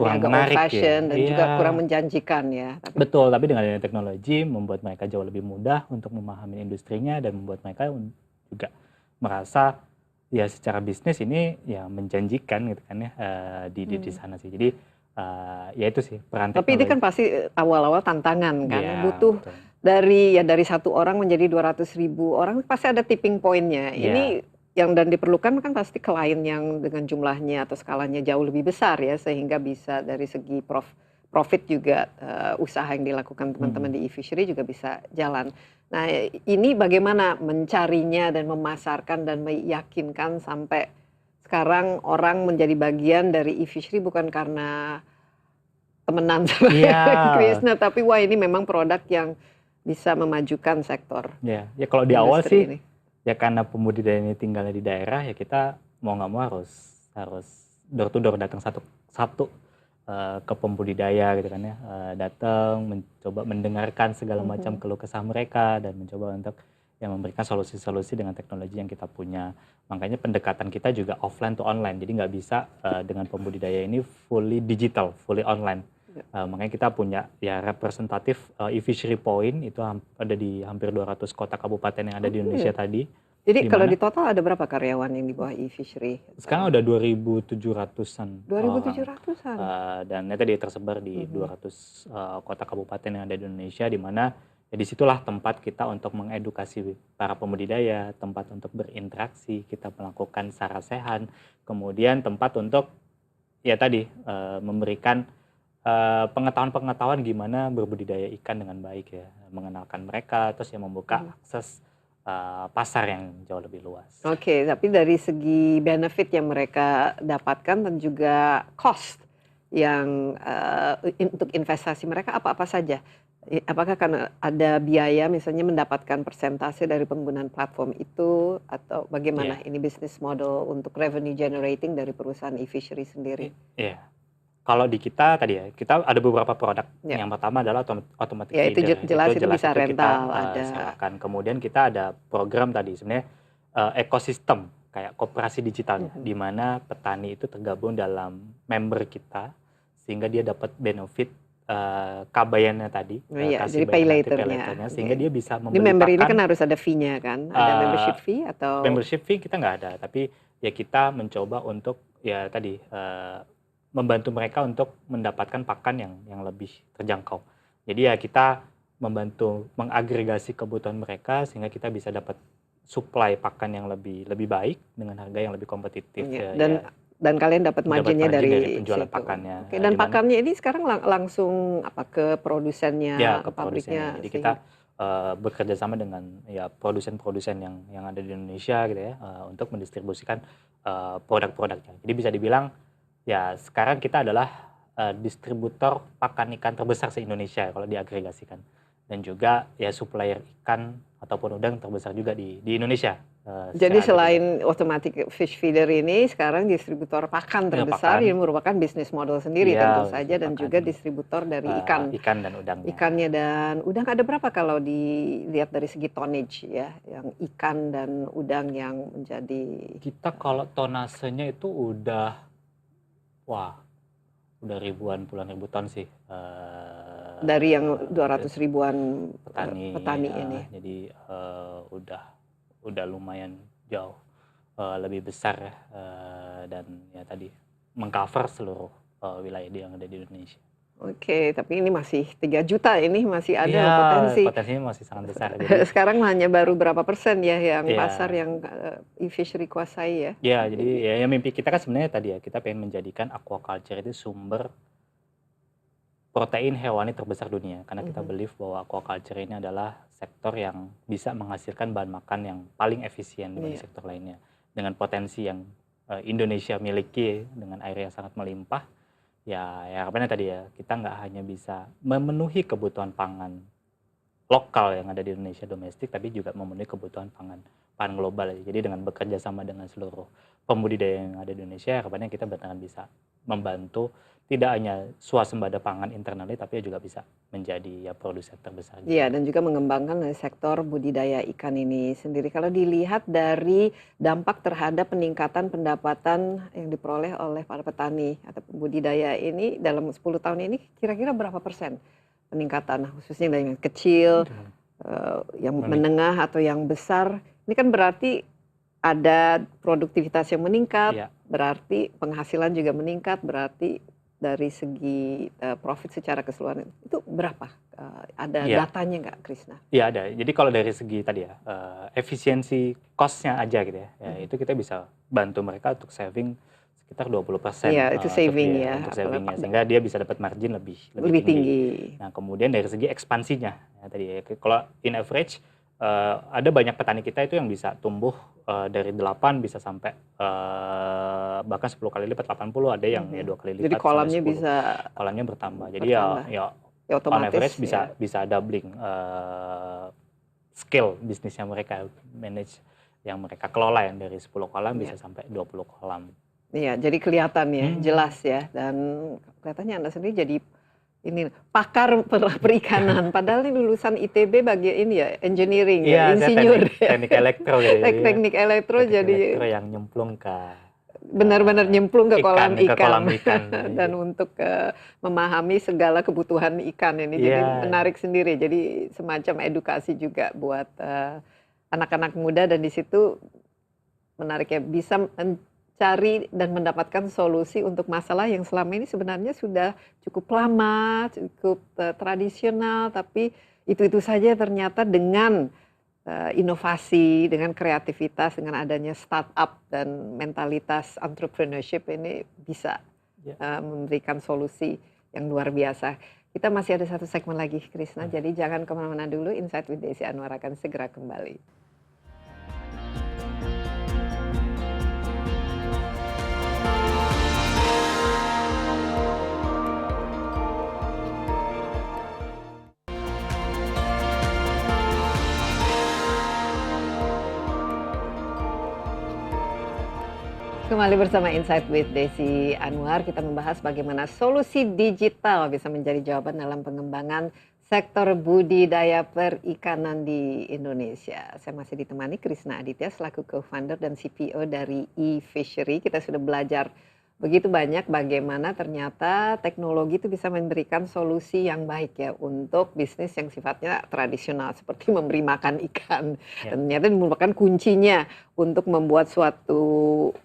kurang menarik ya. Dan juga kurang menjanjikan ya. Betul, tapi dengan adanya teknologi membuat mereka jauh lebih mudah untuk memahami industrinya dan membuat mereka juga merasa ya secara bisnis ini ya menjanjikan gitu kan ya di sana sih. Jadi ya itu sih peran teknologi. Tapi ini kan pasti awal-awal tantangan kan, butuh dari satu orang menjadi 200.000 orang pasti ada tipping point-nya. Iya. Ini yang dan diperlukan kan pasti klien yang dengan jumlahnya atau skalanya jauh lebih besar ya, sehingga bisa dari segi profit juga usaha yang dilakukan teman-teman di e-fishery juga bisa jalan. Nah, ini bagaimana mencarinya dan memasarkan dan meyakinkan sampai sekarang orang menjadi bagian dari e-fishery bukan karena temenan sama Krisna, tapi wah ini memang produk yang bisa memajukan sektor. Ya kalau di awal industri sih ini. ya karena pembudidaya ini tinggalnya di daerah, ya kita mau nggak mau harus door to door, datang satu ke pembudidaya gitu kan ya, datang mencoba mendengarkan segala macam keluh kesah mereka dan mencoba untuk memberikan solusi-solusi dengan teknologi yang kita punya. Makanya pendekatan kita juga offline to online, jadi nggak bisa dengan pembudidaya ini fully digital, fully online. Makanya kita punya ya representatif e-fishery point itu ada di hampir 200 kota kabupaten yang ada di Indonesia tadi. Jadi kalau di total ada berapa karyawan yang di bawah e-fishery? Sekarang udah 2.700-an. 2.700-an. Dan tadi tersebar di 200 kota kabupaten yang ada di Indonesia, di mana ya disitulah tempat kita untuk mengedukasi para pembudidaya, tempat untuk berinteraksi, kita melakukan sarasehan, kemudian tempat untuk ya tadi memberikan pengetahuan-pengetahuan gimana berbudidaya ikan dengan baik ya, mengenalkan mereka, terus ya membuka akses pasar yang jauh lebih luas. Oke, tapi dari segi benefit yang mereka dapatkan dan juga cost yang untuk investasi mereka apa-apa saja? Apakah karena ada biaya misalnya mendapatkan persentase dari penggunaan platform itu, atau bagaimana ini bisnis model untuk revenue generating dari perusahaan e-fishery sendiri? Iya. Kalau di kita tadi ya, kita ada beberapa produk. Yang pertama adalah automatic feeder. Itu jelas itu bisa rental, kita ada. sewakan. Kemudian kita ada program tadi sebenarnya ekosistem kayak koperasi digital, di mana petani itu tergabung dalam member kita sehingga dia dapat benefit kabayannya tadi. Jadi pay later-nya. Sehingga dia bisa membeli Di member pakan. ini kan harus ada fee-nya kan? Ada membership fee atau? Membership fee kita nggak ada, tapi ya kita mencoba untuk ya tadi membantu mereka untuk mendapatkan pakan yang lebih terjangkau. Jadi ya kita membantu mengagregasi kebutuhan mereka sehingga kita bisa dapat supply pakan yang lebih baik dengan harga yang lebih kompetitif. Dan kalian dapat marginnya dari penjualan situ. pakannya. Oke, dan pakannya ini sekarang langsung ke produsennya, ya, ke pabriknya. Jadi kita bekerja sama dengan ya produsen-produsen yang ada di Indonesia gitu ya, untuk mendistribusikan produk-produknya. Jadi bisa dibilang ya sekarang kita adalah distributor pakan ikan terbesar se-Indonesia kalau diagregasikan, dan juga ya supplier ikan ataupun udang terbesar juga di Indonesia. Jadi selain automatic fish feeder ini, sekarang distributor pakan terbesar yang merupakan bisnis model sendiri tentu saja, dan juga distributor dari ikan dan udang. Ikannya dan udang ada berapa kalau dilihat dari segi tonnage ya, yang ikan dan udang yang menjadi? Kita kalau tonasenya itu udah ribuan, puluhan ribu ton sih. Dari yang 200 ribuan petani ini. Jadi udah lumayan jauh lebih besar ya, dan ya tadi mengcover seluruh wilayah yang ada di Indonesia. Oke, tapi ini masih 3 juta, ini masih ada potensi. Potensinya masih sangat besar. Sekarang hanya baru berapa persen ya yang pasar yang e-fishery kuasai ya? Ya, jadi ya mimpi kita kan sebenarnya tadi ya, kita pengen menjadikan aquaculture itu sumber protein hewani terbesar dunia. Karena kita believe bahwa aquaculture ini adalah sektor yang bisa menghasilkan bahan makan yang paling efisien dibanding sektor lainnya. Dengan potensi yang Indonesia miliki dengan air yang sangat melimpah. Ya harapannya tadi ya, kita nggak hanya bisa memenuhi kebutuhan pangan lokal yang ada di Indonesia domestik, tapi juga memenuhi kebutuhan pangan global. Jadi dengan bekerja sama dengan seluruh pembudidaya yang ada di Indonesia, harapannya kita benar-benar bisa membantu tidak hanya swasembada pangan internally, tapi juga bisa menjadi produsen terbesar. Iya, dan juga mengembangkan sektor budidaya ikan ini sendiri. Kalau dilihat dari dampak terhadap peningkatan pendapatan yang diperoleh oleh para petani atau budidaya ini dalam 10 tahun ini, kira-kira berapa persen peningkatan, khususnya dari yang kecil, yang menengah atau yang besar? Ini kan berarti ada produktivitas yang meningkat, berarti penghasilan juga meningkat, berarti dari segi profit secara keseluruhan itu berapa? Ada Iya. datanya nggak, Krisna? Iya ada. Jadi kalau dari segi tadi ya, efisiensi cost-nya aja gitu ya, itu kita bisa bantu mereka untuk saving sekitar 20%, Iya, itu saving ya, untuk apalagi saving-nya, sehingga dia bisa dapat margin lebih lebih tinggi. tinggi. Nah, kemudian dari segi ekspansinya, ya tadi ya, kalau in average, ada banyak petani kita itu yang bisa tumbuh dari 8 bisa sampai bahkan 10 kali lipat, 80, ada yang ya 2 kali Jadi lipat sampai kolamnya 10. bisa Kolamnya bertambah. Jadi bertambah. ya Ya, on otomatis average ya. bisa doubling scale bisnisnya mereka, manage yang mereka kelola yang dari 10 kolam bisa sampai 20 kolam. Iya, jadi kelihatan ya, jelas ya, dan kelihatannya Anda sendiri jadi ini pakar perikanan. Padahal ini lulusan ITB bagian ini ya, engineering ya, Iya, saya insinyur. teknik elektro gitu. Teknik elektro, Teknik jadi elektro yang nyemplung ke benar-benar nyemplung ke kolam ke ikan. kolam ikan. Dan untuk memahami segala kebutuhan ikan ini, jadi menarik sendiri. Jadi semacam edukasi juga buat anak-anak muda, dan di situ menarik ya, bisa mencari dan mendapatkan solusi untuk masalah yang selama ini sebenarnya sudah cukup lama, cukup tradisional, tapi itu saja ternyata dengan inovasi, dengan kreativitas, dengan adanya startup dan mentalitas entrepreneurship ini bisa memberikan solusi yang luar biasa. Kita masih ada satu segmen lagi, Krisna, jadi jangan kemana-mana dulu. Insight with Desi Anwar akan segera kembali. Kembali bersama Insight with Desi Anwar, kita membahas bagaimana solusi digital bisa menjadi jawaban dalam pengembangan sektor budidaya perikanan di Indonesia. Saya masih ditemani Krisna Aditya selaku co-founder dan CPO dari eFishery. Kita sudah belajar begitu banyak bagaimana ternyata teknologi itu bisa memberikan solusi yang baik ya untuk bisnis yang sifatnya tradisional seperti memberi makan ikan. Dan ternyata merupakan kuncinya untuk membuat suatu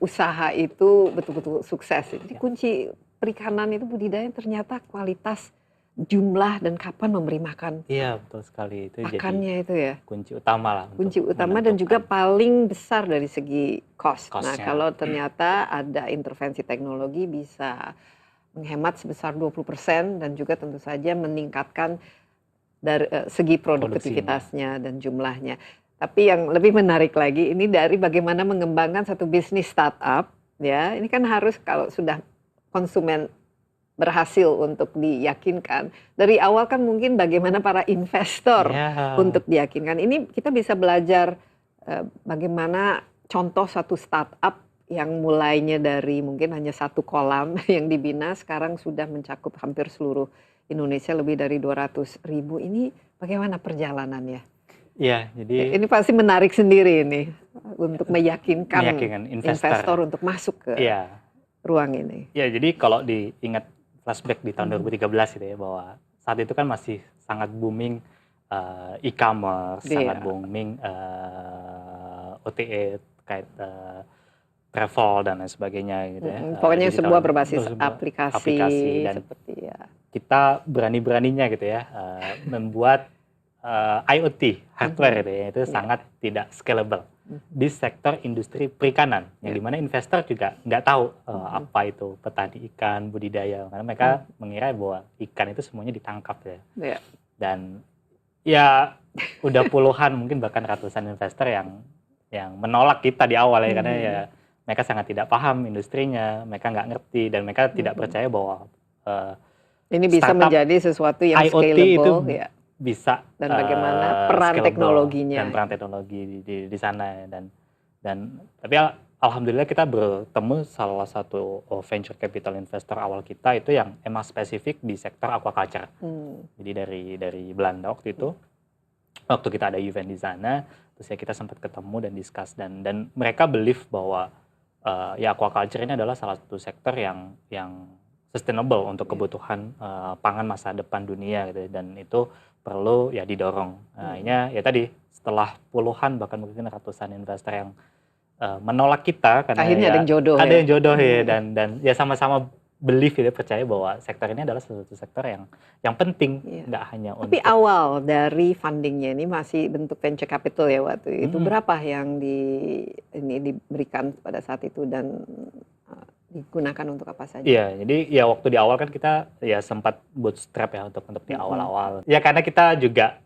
usaha itu betul-betul sukses. Jadi kunci perikanan itu budidaya ternyata kualitas, jumlah, dan kapan memberi makan. Iya, betul sekali. Itu pakannya jadi itu ya kunci utama lah. Kunci utama dan juga paling besar dari segi cost. Nah, Cost-nya. kalau ternyata ada intervensi teknologi bisa menghemat sebesar 20% dan juga tentu saja meningkatkan dari segi produktivitasnya dan jumlahnya. Tapi yang lebih menarik lagi ini dari bagaimana mengembangkan satu bisnis startup ya. Ini kan harus kalau sudah konsumen berhasil untuk diyakinkan. Dari awal kan mungkin bagaimana para investor untuk diyakinkan. Ini kita bisa belajar bagaimana contoh satu startup yang mulainya dari mungkin hanya satu kolam yang dibina, sekarang sudah mencakup hampir seluruh Indonesia, lebih dari 200.000. Ini bagaimana perjalanannya? Iya, jadi ini pasti menarik sendiri ini untuk meyakinkan investor untuk masuk ke ruang ini. Ya, jadi kalau diingat flashback di tahun 2013 gitu ya, bahwa saat itu kan masih sangat booming e-commerce, sangat booming OTA terkait travel dan lain sebagainya gitu ya. Pokoknya sebuah berbasis aplikasi dan seperti kita berani-beraninya gitu ya membuat IoT hardware gitu ya, itu sangat tidak scalable di sektor industri perikanan, yang dimana investor juga nggak tahu apa itu petani ikan budidaya, karena mereka mengira bahwa ikan itu semuanya ditangkap ya. Dan ya udah puluhan mungkin bahkan ratusan investor yang menolak kita di awal ya, karena ya mereka sangat tidak paham industrinya, mereka nggak ngerti, dan mereka tidak percaya bahwa ini bisa menjadi sesuatu yang IoT scalable itu ya. Bisa dan bagaimana peran teknologinya dan peran teknologi di sana dan tapi alhamdulillah kita bertemu salah satu venture capital investor awal kita itu yang emang spesifik di sektor aquaculture. Jadi dari Belanda waktu itu, waktu kita ada event di sana, terus ya kita sempat ketemu dan discuss, dan mereka believe bahwa ya aquaculture ini adalah salah satu sektor yang sustainable untuk kebutuhan pangan masa depan dunia gitu, dan itu perlu ya didorong. Nah, ya tadi setelah puluhan bahkan mungkin ratusan investor yang menolak kita karena akhirnya ya, ada yang jodoh ya dan ya sama-sama belief gitu, percaya bahwa sektor ini adalah sesuatu sektor yang penting, Iya. nggak hanya Tapi untuk awal dari fundingnya ini masih bentuk venture capital ya waktu itu. Berapa yang ini diberikan pada saat itu dan digunakan untuk apa saja? Iya, jadi ya waktu di awal kan kita ya sempat bootstrap ya untuk di awal-awal. Ya karena kita juga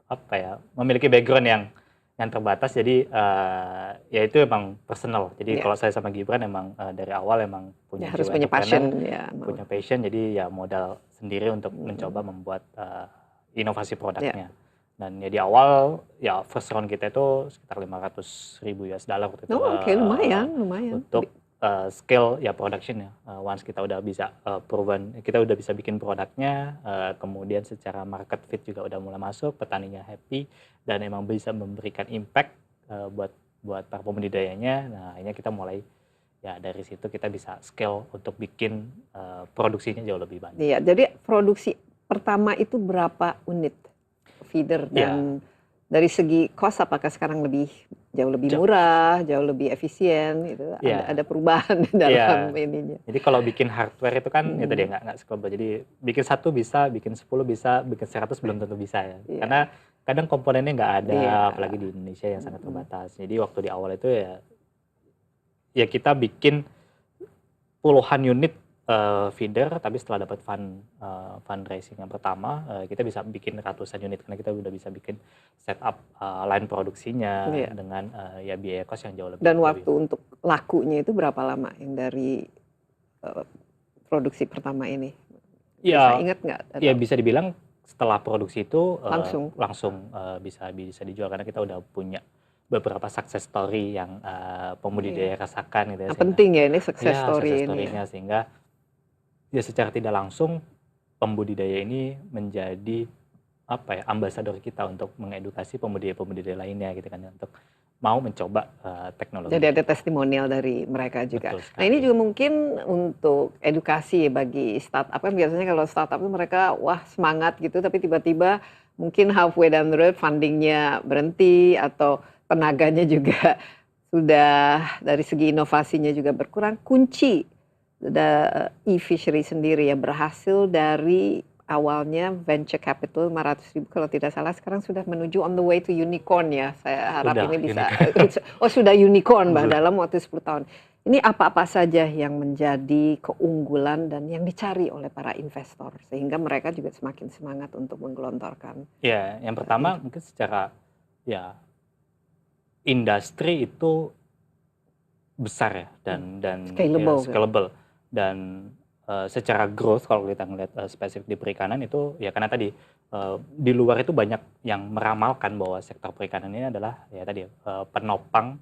apa ya, memiliki background yang terbatas, jadi ya itu emang personal. Jadi kalau saya sama Gibran emang dari awal emang punya harus jiwa punya passion entrepreneur, ya. punya passion, jadi ya modal sendiri untuk mencoba membuat inovasi produknya. Dan ya di awal ya first round kita itu sekitar $500,000 waktu itu. Oh, oke, lumayan. Untuk scale ya production ya. Once kita udah bisa proven, kita udah bisa bikin produknya, kemudian secara market fit juga udah mulai masuk, petaninya happy dan emang bisa memberikan impact buat para pembudidayanya. Nah, akhirnya kita mulai ya dari situ kita bisa scale untuk bikin produksinya jauh lebih banyak. Iya, jadi produksi pertama itu berapa unit feeder dan dari segi cost apakah sekarang jauh lebih murah, jauh lebih efisien gitu. Ada perubahan dalam ininya. Jadi kalau bikin hardware itu kan itu dia nggak scalable. Jadi bikin 1 bisa, bikin 10 bisa, bikin 100 belum tentu bisa ya. Karena kadang komponennya nggak ada, apalagi di Indonesia yang sangat terbatas. Jadi waktu di awal itu ya kita bikin puluhan unit feeder, tapi setelah dapat fundraising yang pertama, kita bisa bikin ratusan unit karena kita udah bisa bikin setup line produksinya dengan ya biaya cost yang jauh lebih. Dan waktu untuk lakunya itu berapa lama yang dari produksi pertama ini? Bisa ingat nggak? Ya bisa dibilang setelah produksi itu langsung bisa dijual karena kita udah punya beberapa success story yang pembudidaya rasakan gitu ya. Penting ya ini success story ini. Sehingga ya secara tidak langsung pembudidaya ini menjadi apa ya, ambasador kita untuk mengedukasi pembudidaya lainnya gitu kan, untuk mau mencoba teknologi. Jadi ada testimonial dari mereka juga. Nah ini juga mungkin untuk edukasi bagi startup, kan biasanya kalau startup itu mereka wah semangat gitu, tapi tiba-tiba mungkin halfway down the road fundingnya berhenti atau tenaganya juga sudah dari segi inovasinya juga berkurang. Kunci e-fishery sendiri ya berhasil dari awalnya venture capital 500.000 kalau tidak salah, sekarang sudah menuju on the way to unicorn ya. Saya harap ini bisa sudah unicorn dalam waktu 10 tahun. Ini apa-apa saja yang menjadi keunggulan dan yang dicari oleh para investor sehingga mereka juga semakin semangat untuk menggelontorkan. Ya, yang pertama mungkin secara ya industri itu besar ya dan scalable. Dan secara growth kalau kita ngelihat spesifik di perikanan itu ya karena tadi di luar itu banyak yang meramalkan bahwa sektor perikanan ini adalah ya tadi penopang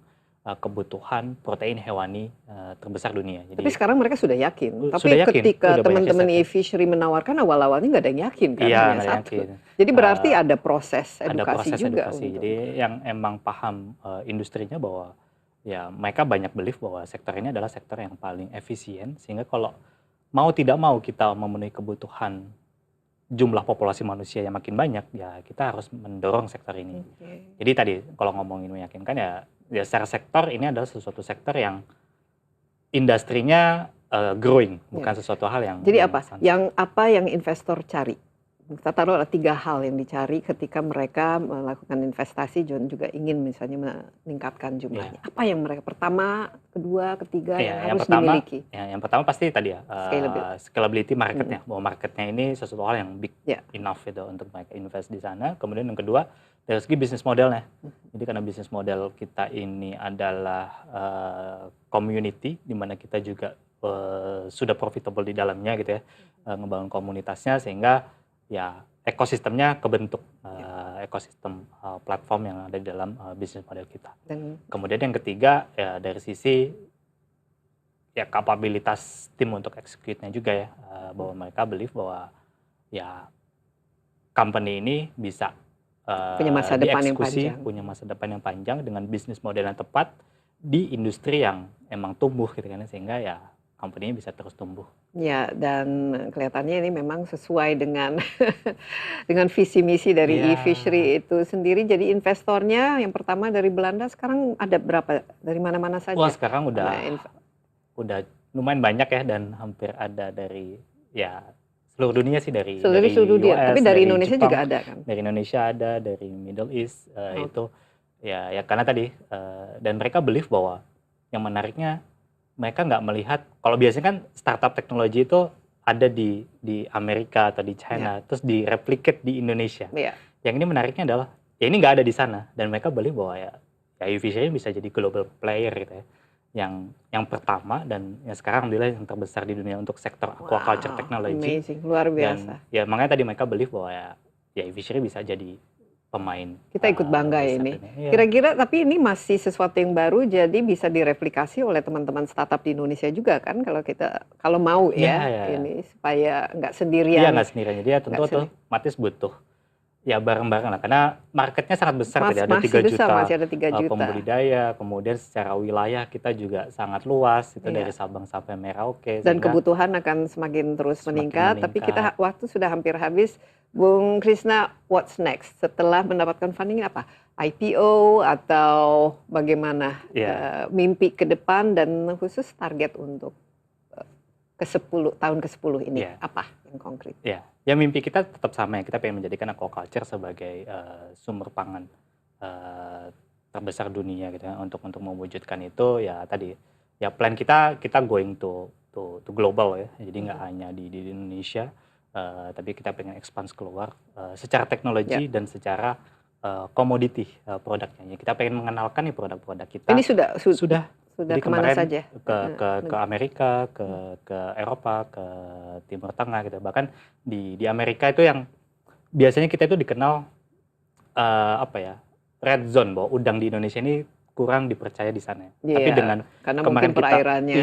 kebutuhan protein hewani terbesar dunia. Tapi sekarang mereka sudah yakin. Tapi ketika teman-teman e-fishery menawarkan awal-awalnya nggak ada yang yakin kan, hanya satu. Jadi berarti ada proses edukasi juga. Jadi yang emang paham industrinya bahwa ya mereka banyak belief bahwa sektor ini adalah sektor yang paling efisien, sehingga kalau mau tidak mau kita memenuhi kebutuhan jumlah populasi manusia yang makin banyak, ya kita harus mendorong sektor ini. Jadi tadi kalau ngomongin meyakinkan ya secara sektor ini adalah sesuatu sektor yang industrinya growing, bukan sesuatu hal yang. Jadi apa yang investor cari? Kita taruh ada 3 hal yang dicari ketika mereka melakukan investasi dan juga ingin misalnya meningkatkan jumlahnya. Apa yang mereka pertama, kedua, ketiga yang harus dimiliki? Yang pertama pasti tadi ya scalability marketnya, bahwa marketnya ini sesuatu hal yang big enough itu untuk mereka invest di sana. Kemudian yang kedua dari segi bisnis modelnya. Jadi karena bisnis model kita ini adalah community, di mana kita juga sudah profitable di dalamnya gitu ya, ngebangun komunitasnya sehingga ya ekosistemnya kebentuk, ekosistem platform yang ada di dalam bisnis model kita. Kemudian yang ketiga ya dari sisi ya kapabilitas tim untuk execute-nya juga ya, bahwa mereka believe bahwa ya company ini bisa punya masa depan yang panjang. Punya masa depan yang panjang dengan bisnis model yang tepat di industri yang emang tumbuh gitu kan, sehingga ya company-nya bisa terus tumbuh. Ya, dan kelihatannya ini memang sesuai dengan dengan visi misi dari e-fishery itu sendiri. Jadi investornya yang pertama dari Belanda, sekarang ada berapa? Dari mana-mana saja? Wah, sekarang udah lumayan banyak ya, dan hampir ada dari ya seluruh dunia sih, dari Seluruh dunia, US, tapi dari Indonesia Jepang, juga ada kan? dari Indonesia ada, dari Middle East, Oh. itu ya karena tadi dan mereka believe bahwa yang menariknya mereka nggak melihat, kalau biasanya kan startup teknologi itu ada di Amerika atau di China, terus direplicate di Indonesia. Iya. Yang ini menariknya adalah ya ini nggak ada di sana, dan mereka believe bahwa ya e-fishery bisa jadi global player gitu ya. Yang pertama dan yang sekarang alhamdulillah yang terbesar di dunia untuk sektor aquaculture Wow, technology. amazing, luar biasa. Dan ya makanya tadi mereka believe bahwa ya e-fishery bisa jadi pemain. Kita ikut bangga besar ini. dunia. Iya. Kira-kira tapi ini masih sesuatu yang baru, jadi bisa direplikasi oleh teman-teman startup di Indonesia juga kan, kalau mau ya, ini supaya nggak sendirian. Iya, nggak sendirian. Jadi ya tentu Nggak otomatis butuh ya bareng-bareng lah, karena marketnya sangat besar, ada 3 juta masih ada 3 juta. pembudidaya, kemudian secara wilayah kita juga sangat luas, itu Iya. dari Sabang sampai Merauke. Dan sehingga kebutuhan akan semakin terus Semakin meningkat, tapi kita waktu sudah hampir habis. Bung Krisna, what's next? Setelah mendapatkan funding apa? IPO atau bagaimana mimpi ke depan dan khusus target untuk tahun ke-10 ini apa yang konkret? Ya, mimpi kita tetap sama ya, kita pengen menjadikan aquaculture sebagai sumber pangan terbesar dunia gitu ya. Untuk mewujudkan itu ya tadi ya plan kita going to global ya. Jadi nggak hanya di Indonesia, tapi kita pengen expand keluar secara teknologi dan secara komoditi produknya. Kita pengen mengenalkan nih produk-produk kita. Ini sudah Jadi kemana kemarin saja? Ke Amerika, ke Eropa, ke Timur Tengah gitu. Bahkan di Amerika itu yang biasanya kita itu dikenal red zone, bahwa udang di Indonesia ini kurang dipercaya di sana. Tapi dengan karena kemarin mungkin perairannya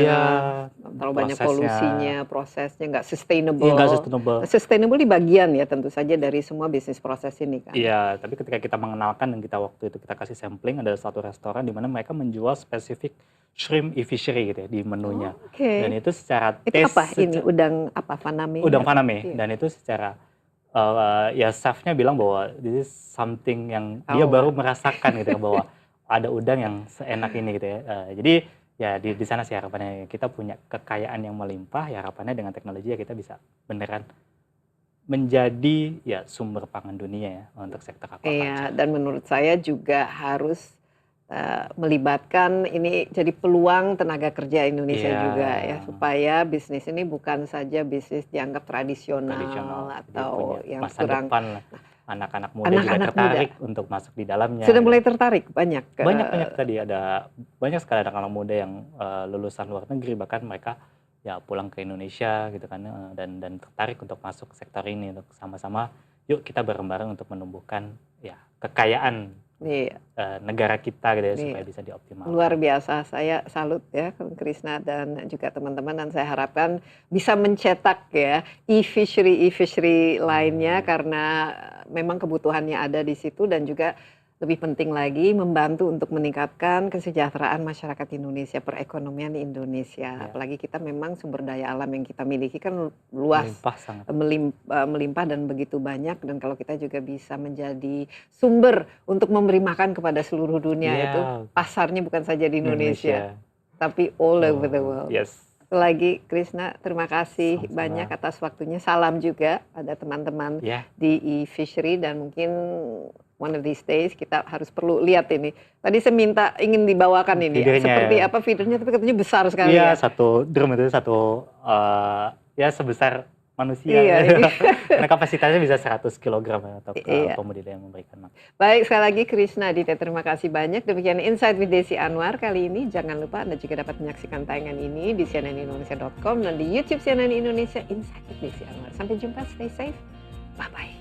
terlalu banyak prosesnya, polusinya, prosesnya nggak sustainable. Iya, nggak sustainable. Sustainable di bagian ya tentu saja dari semua bisnis proses ini kan. Iya, tapi ketika kita mengenalkan dan kita waktu itu kita kasih sampling, ada satu restoran di mana mereka menjual spesifik shrimp e-fishery gitu ya di menunya. Dan itu secara itu apa ini udang apa faname? Udang faname. Dan itu secara ya chefnya bilang bahwa this is something yang dia baru merasakan gitu ya, bahwa ada udang yang seenak ini gitu ya. Jadi ya di sana sih harapannya kita punya kekayaan yang melimpah, ya harapannya dengan teknologi ya kita bisa beneran menjadi ya sumber pangan dunia ya untuk sektor aquaculture. Iya, dan menurut saya juga harus melibatkan ini jadi peluang tenaga kerja Indonesia juga ya, supaya bisnis ini bukan saja bisnis dianggap tradisional atau yang masa kurang depan lah. Anak-anak muda juga tertarik untuk masuk di dalamnya. Sudah mulai tertarik banyak tadi, ada banyak sekali anak-anak muda yang lulusan luar negeri, bahkan mereka ya pulang ke Indonesia gitu kan, dan tertarik untuk masuk sektor ini, untuk sama-sama yuk kita bareng-bareng untuk menumbuhkan ya kekayaan negara kita gitu ya, supaya bisa dioptimalkan. Luar biasa, saya salut ya Krisna dan juga teman-teman, dan saya harapkan bisa mencetak ya e-fishery lainnya, karena memang kebutuhannya ada di situ, dan juga lebih penting lagi membantu untuk meningkatkan kesejahteraan masyarakat Indonesia, perekonomian Indonesia. Apalagi kita memang sumber daya alam yang kita miliki kan luas, melimpah dan begitu banyak, dan kalau kita juga bisa menjadi sumber untuk memberi makan kepada seluruh dunia, itu pasarnya bukan saja di Indonesia. Tapi all over the world. Lagi Krisna, terima kasih banyak atas waktunya. Salam juga pada teman-teman di e-fishery, dan mungkin one of these days kita perlu lihat ini. Tadi saya ingin dibawakan ini seperti apa feedernya, tapi katanya besar sekali. Iya, satu drum itu ya sebesar manusia. Karena kapasitasnya bisa 100 kg untuk pembudidaya yang memberikan makan. Baik, sekali lagi Krisna Aditya, terima kasih banyak. Demikian Insight with Desi Anwar kali ini. Jangan lupa Anda juga dapat menyaksikan tayangan ini di cnnindonesia.com dan di YouTube CNN Indonesia Insight with Desi Anwar. Sampai jumpa, stay safe. Bye-bye.